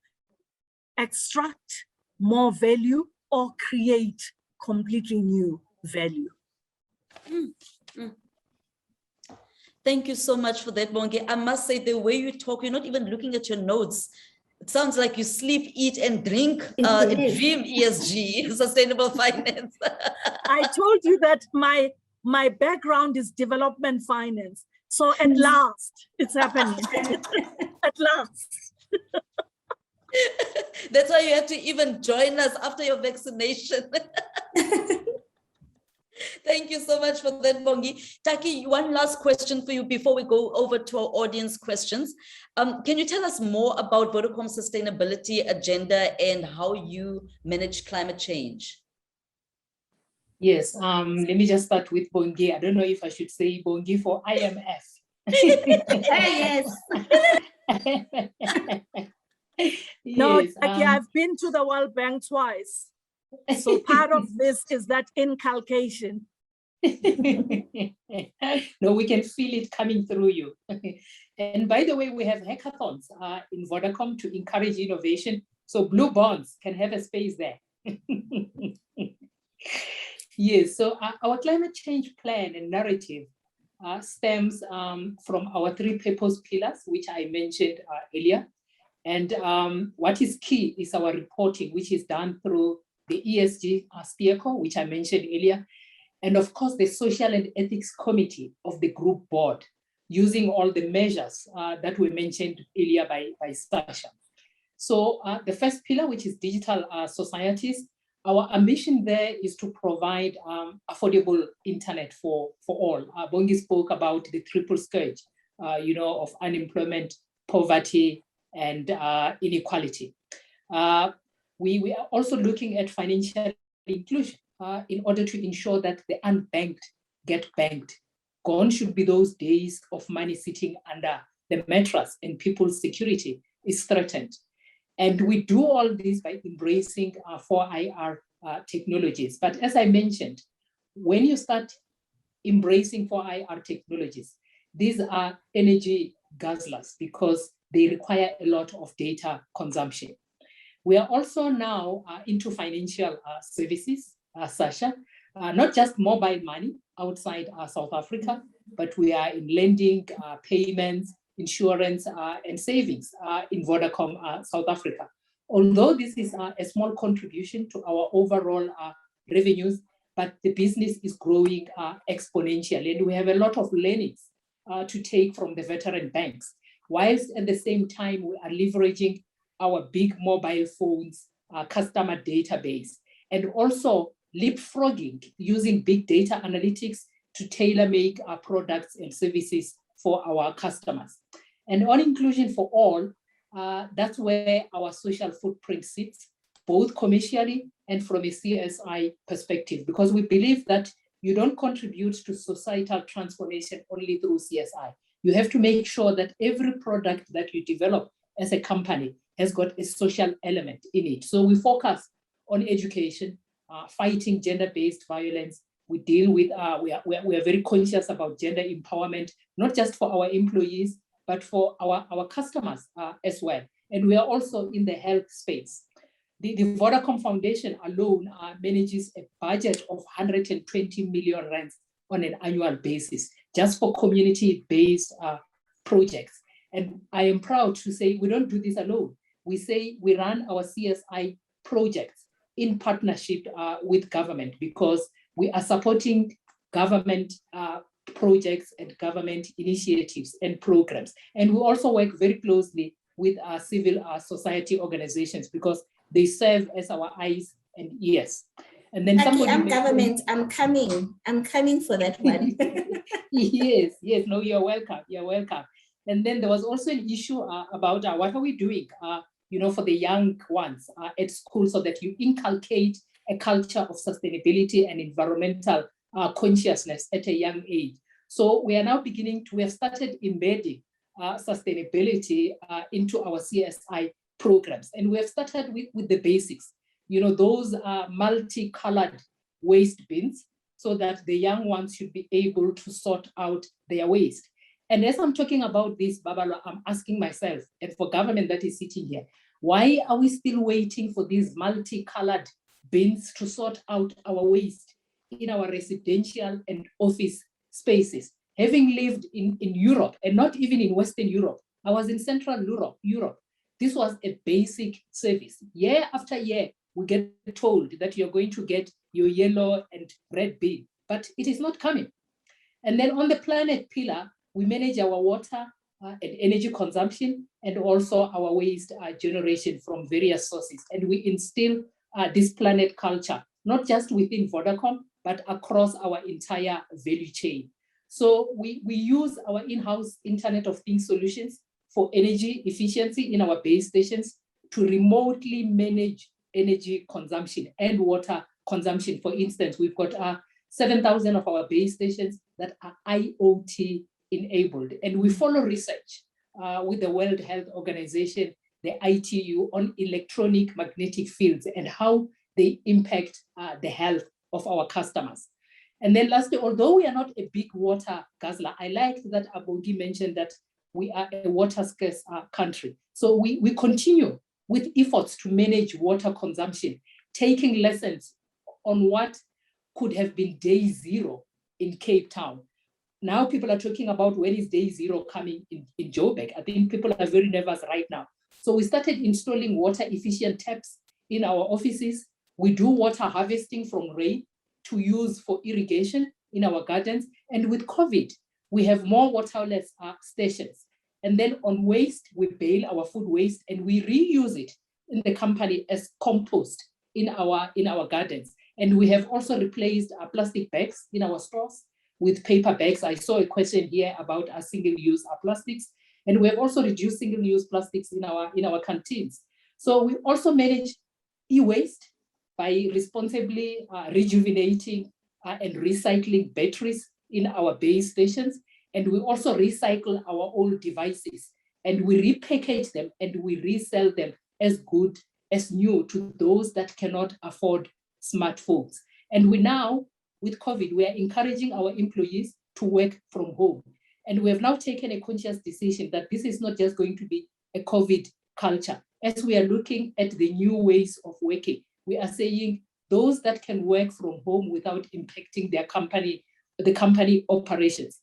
[SPEAKER 3] extract more value or create completely new value.
[SPEAKER 1] Thank you so much for that, Bongi. I must say, the way you talk, you're not even looking at your notes. It sounds like you sleep, eat, and drink, dream ESG, sustainable finance.
[SPEAKER 3] I told you that my background is development finance. So at last, it's happening. At last.
[SPEAKER 1] That's why you have to even join us after your vaccination. Thank you so much for that, Bongi. Taki, one last question for you before we go over to our audience questions. Can you tell us more about Vodacom's sustainability agenda and how you manage climate change?
[SPEAKER 5] Yes, let me just start with Bongi. I don't know if I should say Bongi for IMF.
[SPEAKER 4] Yes.
[SPEAKER 3] No, Taki, I've been to the World Bank twice. So part of this is that inculcation.
[SPEAKER 5] No, we can feel it coming through you. And by the way, we have hackathons in Vodacom to encourage innovation. So Blue Bonds can have a space there. Yes, so our climate change plan and narrative stems from our 3 purpose pillars, which I mentioned earlier. And what is key is our reporting, which is done through the ESG steerco, which I mentioned earlier, and of course, the Social and Ethics Committee of the group board, using all the measures that were mentioned earlier by Sasha. So the first pillar, which is digital societies, our ambition there is to provide affordable internet for all. Bongi spoke about the triple scourge, of unemployment, poverty, and inequality. We are also looking at financial inclusion in order to ensure that the unbanked get banked. Gone should be those days of money sitting under the mattress and people's security is threatened. And we do all this by embracing 4IR technologies. But as I mentioned, when you start embracing 4IR technologies, these are energy guzzlers because they require a lot of data consumption. We are also now into financial services, Sasha, not just mobile money outside South Africa, but we are in lending, payments, insurance, and savings in Vodacom South Africa. Although this is a small contribution to our overall revenues, but the business is growing exponentially, and we have a lot of learnings to take from the veteran banks, whilst at the same time we are leveraging our big mobile phones, customer database, and also leapfrogging using big data analytics to tailor-make our products and services for our customers. And on inclusion for all, that's where our social footprint sits, both commercially and from a CSI perspective, because we believe that you don't contribute to societal transformation only through CSI. You have to make sure that every product that you develop as a company has got a social element in it. So we focus on education, fighting gender-based violence. We deal with, we are very conscious about gender empowerment, not just for our employees, but for our customers as well. And we are also in the health space. The Vodacom Foundation alone manages a budget of 120 million rands on an annual basis, just for community-based projects. And I am proud to say we don't do this alone. We say we run our CSI projects in partnership with government, because we are supporting government projects and government initiatives and programs. And we also work very closely with our civil society organizations, because they serve as our eyes and ears. And then
[SPEAKER 4] I'm government, I'm coming for that one.
[SPEAKER 5] Yes, no, you're welcome, And then there was also an issue about what are we doing, for the young ones at school, so that you inculcate a culture of sustainability and environmental consciousness at a young age. So we are now we have started embedding sustainability into our CSI programs. And we have started with the basics, those multicolored waste bins, so that the young ones should be able to sort out their waste. And as I'm talking about this, Babalo, I'm asking myself, and for government that is sitting here, why are we still waiting for these multicolored bins to sort out our waste in our residential and office spaces? Having lived in Europe, and not even in Western Europe, I was in Central Europe. This was a basic service. Year after year, we get told that you're going to get your yellow and red bin, but it is not coming. And then on the planet pillar, we manage our water and energy consumption, and also our waste generation from various sources. And we instill this planet culture, not just within Vodacom, but across our entire value chain. So we use our in-house Internet of Things solutions for energy efficiency in our base stations to remotely manage energy consumption and water consumption. For instance, we've got 7,000 of our base stations that are IoT enabled. And we follow research with the World Health Organization, the ITU, on electronic magnetic fields and how they impact the health of our customers. And then lastly, although we are not a big water guzzler, I liked that Abogi mentioned that we are a water scarce country. So we continue with efforts to manage water consumption, taking lessons on what could have been day zero in Cape Town. Now people are talking about when is day zero coming in Joburg. I think people are very nervous right now. So we started installing water efficient taps in our offices. We do water harvesting from rain to use for irrigation in our gardens. And with COVID, we have more waterless stations. And then on waste, we bale our food waste and we reuse it in the company as compost in our gardens. And we have also replaced plastic bags in our stores with paper bags. I saw a question here about single-use plastics. And we have also reduced single-use plastics in our canteens. So we also manage e-waste by responsibly rejuvenating and recycling batteries in our base stations. And we also recycle our old devices and we repackage them and we resell them as good as new to those that cannot afford smartphones. And we now, with COVID, we are encouraging our employees to work from home. And we have now taken a conscious decision that this is not just going to be a COVID culture. As we are looking at the new ways of working, we are saying those that can work from home without impacting their company, the company operations,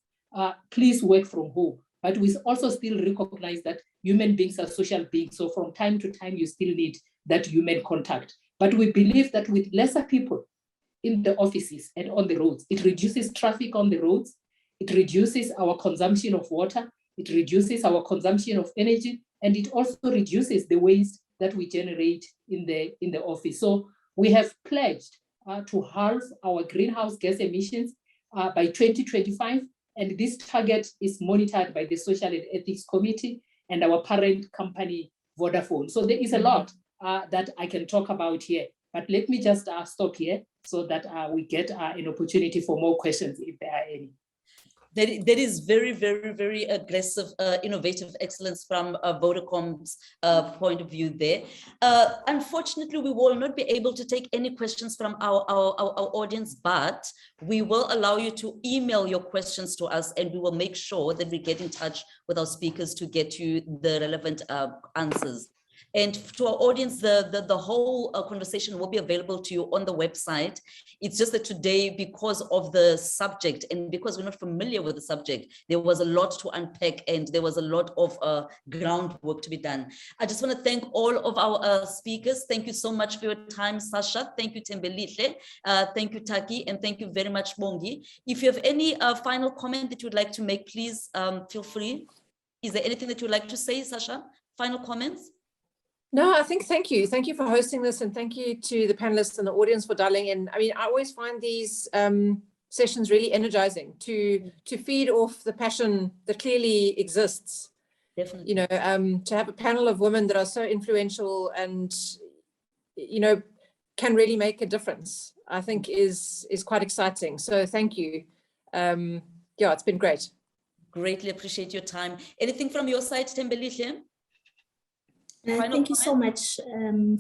[SPEAKER 5] please work from home. But we also still recognize that human beings are social beings. So from time to time, you still need that human contact. But we believe that with lesser people in the offices and on the roads, it reduces traffic on the roads, it reduces our consumption of water, it reduces our consumption of energy, and it also reduces the waste that we generate in the office. So we have pledged to halve our greenhouse gas emissions by 2025. And this target is monitored by the Social and Ethics Committee and our parent company, Vodafone. So there is a lot that I can talk about here, but let me just stop here so that we get an opportunity for more questions if there are any.
[SPEAKER 1] That is very, very, very aggressive, innovative excellence from Vodacom's point of view there. Unfortunately, we will not be able to take any questions from our audience, but we will allow you to email your questions to us, and we will make sure that we get in touch with our speakers to get you the relevant answers. And to our audience, the whole conversation will be available to you on the website. It's just that today, because of the subject and because we're not familiar with the subject, there was a lot to unpack and there was a lot of groundwork to be done. I just want to thank all of our speakers. Thank you so much for your time, Sasha. Thank you, Tembelihle. Thank you, Taki. And thank you very much, Bongi. If you have any final comment that you'd like to make, please feel free. Is there anything that you'd like to say, Sasha? Final comments?
[SPEAKER 2] No, I think thank you. Thank you for hosting this, and thank you to the panelists and the audience for dialing in. I mean, I always find these sessions really energizing to feed off the passion that clearly exists.
[SPEAKER 1] Definitely.
[SPEAKER 2] You know, to have a panel of women that are so influential and, you know, can really make a difference, I think is quite exciting. So thank you. Yeah, it's been great.
[SPEAKER 1] Greatly appreciate your time. Anything from your side, Tembelihle?
[SPEAKER 4] Thank you so much.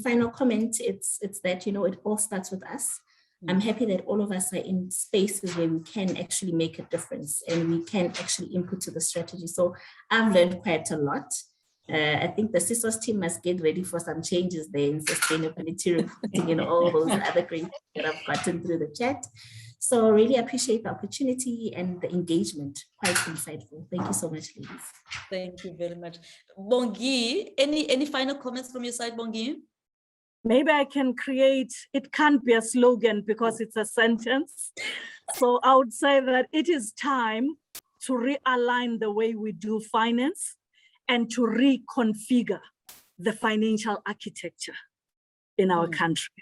[SPEAKER 4] Final comment, it's that, you know, it all starts with us. I'm happy that all of us are in spaces where we can actually make a difference and we can actually input to the strategy. So I've learned quite a lot. I think the CISOS team must get ready for some changes there in sustainability reporting and all those other great that I've gotten through the chat. So really appreciate the opportunity and the engagement. Quite insightful. Thank you so much, ladies.
[SPEAKER 1] Thank you very much. Bongi, any final comments from your side, Bongi?
[SPEAKER 3] Maybe I can create, it can't be a slogan because it's a sentence. So I would say that it is time to realign the way we do finance and to reconfigure the financial architecture in our country.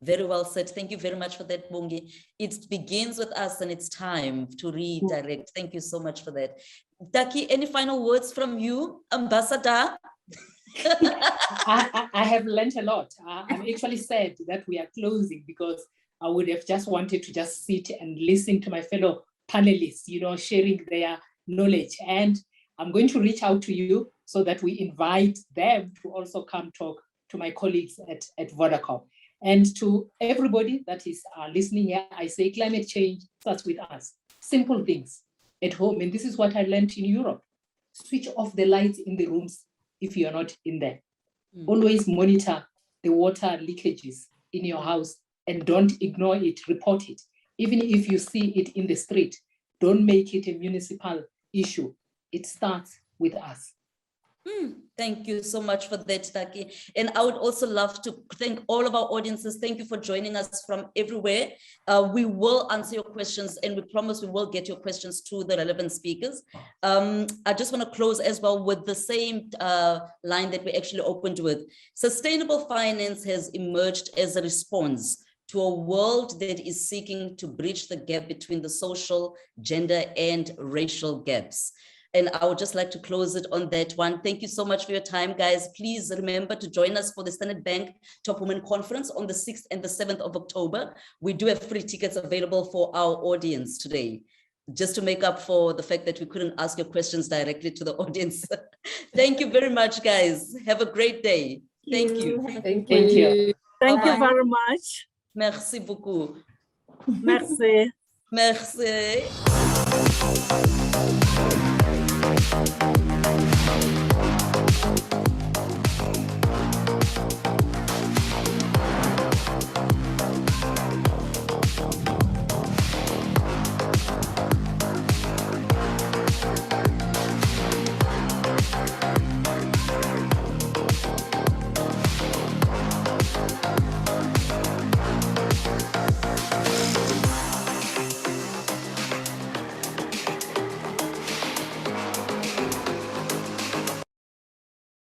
[SPEAKER 1] Very well said. Thank you very much for that, Bongi. It begins with us and it's time to redirect. Thank you so much for that. Taki, any final words from you, Ambassador?
[SPEAKER 5] I have learned a lot. I'm actually sad that we are closing because I would have just wanted to just sit and listen to my fellow panelists, you know, sharing their knowledge. And I'm going to reach out to you so that we invite them to also come talk to my colleagues at Vodacom. And to everybody that is listening here, I say climate change starts with us. Simple things at home. And this is what I learned in Europe. Switch off the lights in the rooms if you're not in there. Always monitor the water leakages in your house and don't ignore it, report it. Even if you see it in the street, don't make it a municipal issue. It starts with us.
[SPEAKER 1] Thank you so much for that, Taki. And I would also love to thank all of our audiences. Thank you for joining us from everywhere. We will answer your questions and we promise we will get your questions to the relevant speakers. I just want to close as well with the same line that we actually opened with. Sustainable finance has emerged as a response to a world that is seeking to bridge the gap between the social, gender, and racial gaps. And I would just like to close it on that one. Thank you so much for your time, guys. Please remember to join us for the Standard Bank Top Women Conference on the 6th and the 7th of October. We do have free tickets available for our audience today, just to make up for the fact that we couldn't ask your questions directly to the audience. Thank you very much, guys. Have a great day. Thank you.
[SPEAKER 2] Thank you.
[SPEAKER 3] Thank you very much.
[SPEAKER 1] Merci beaucoup.
[SPEAKER 3] Merci.
[SPEAKER 1] Merci.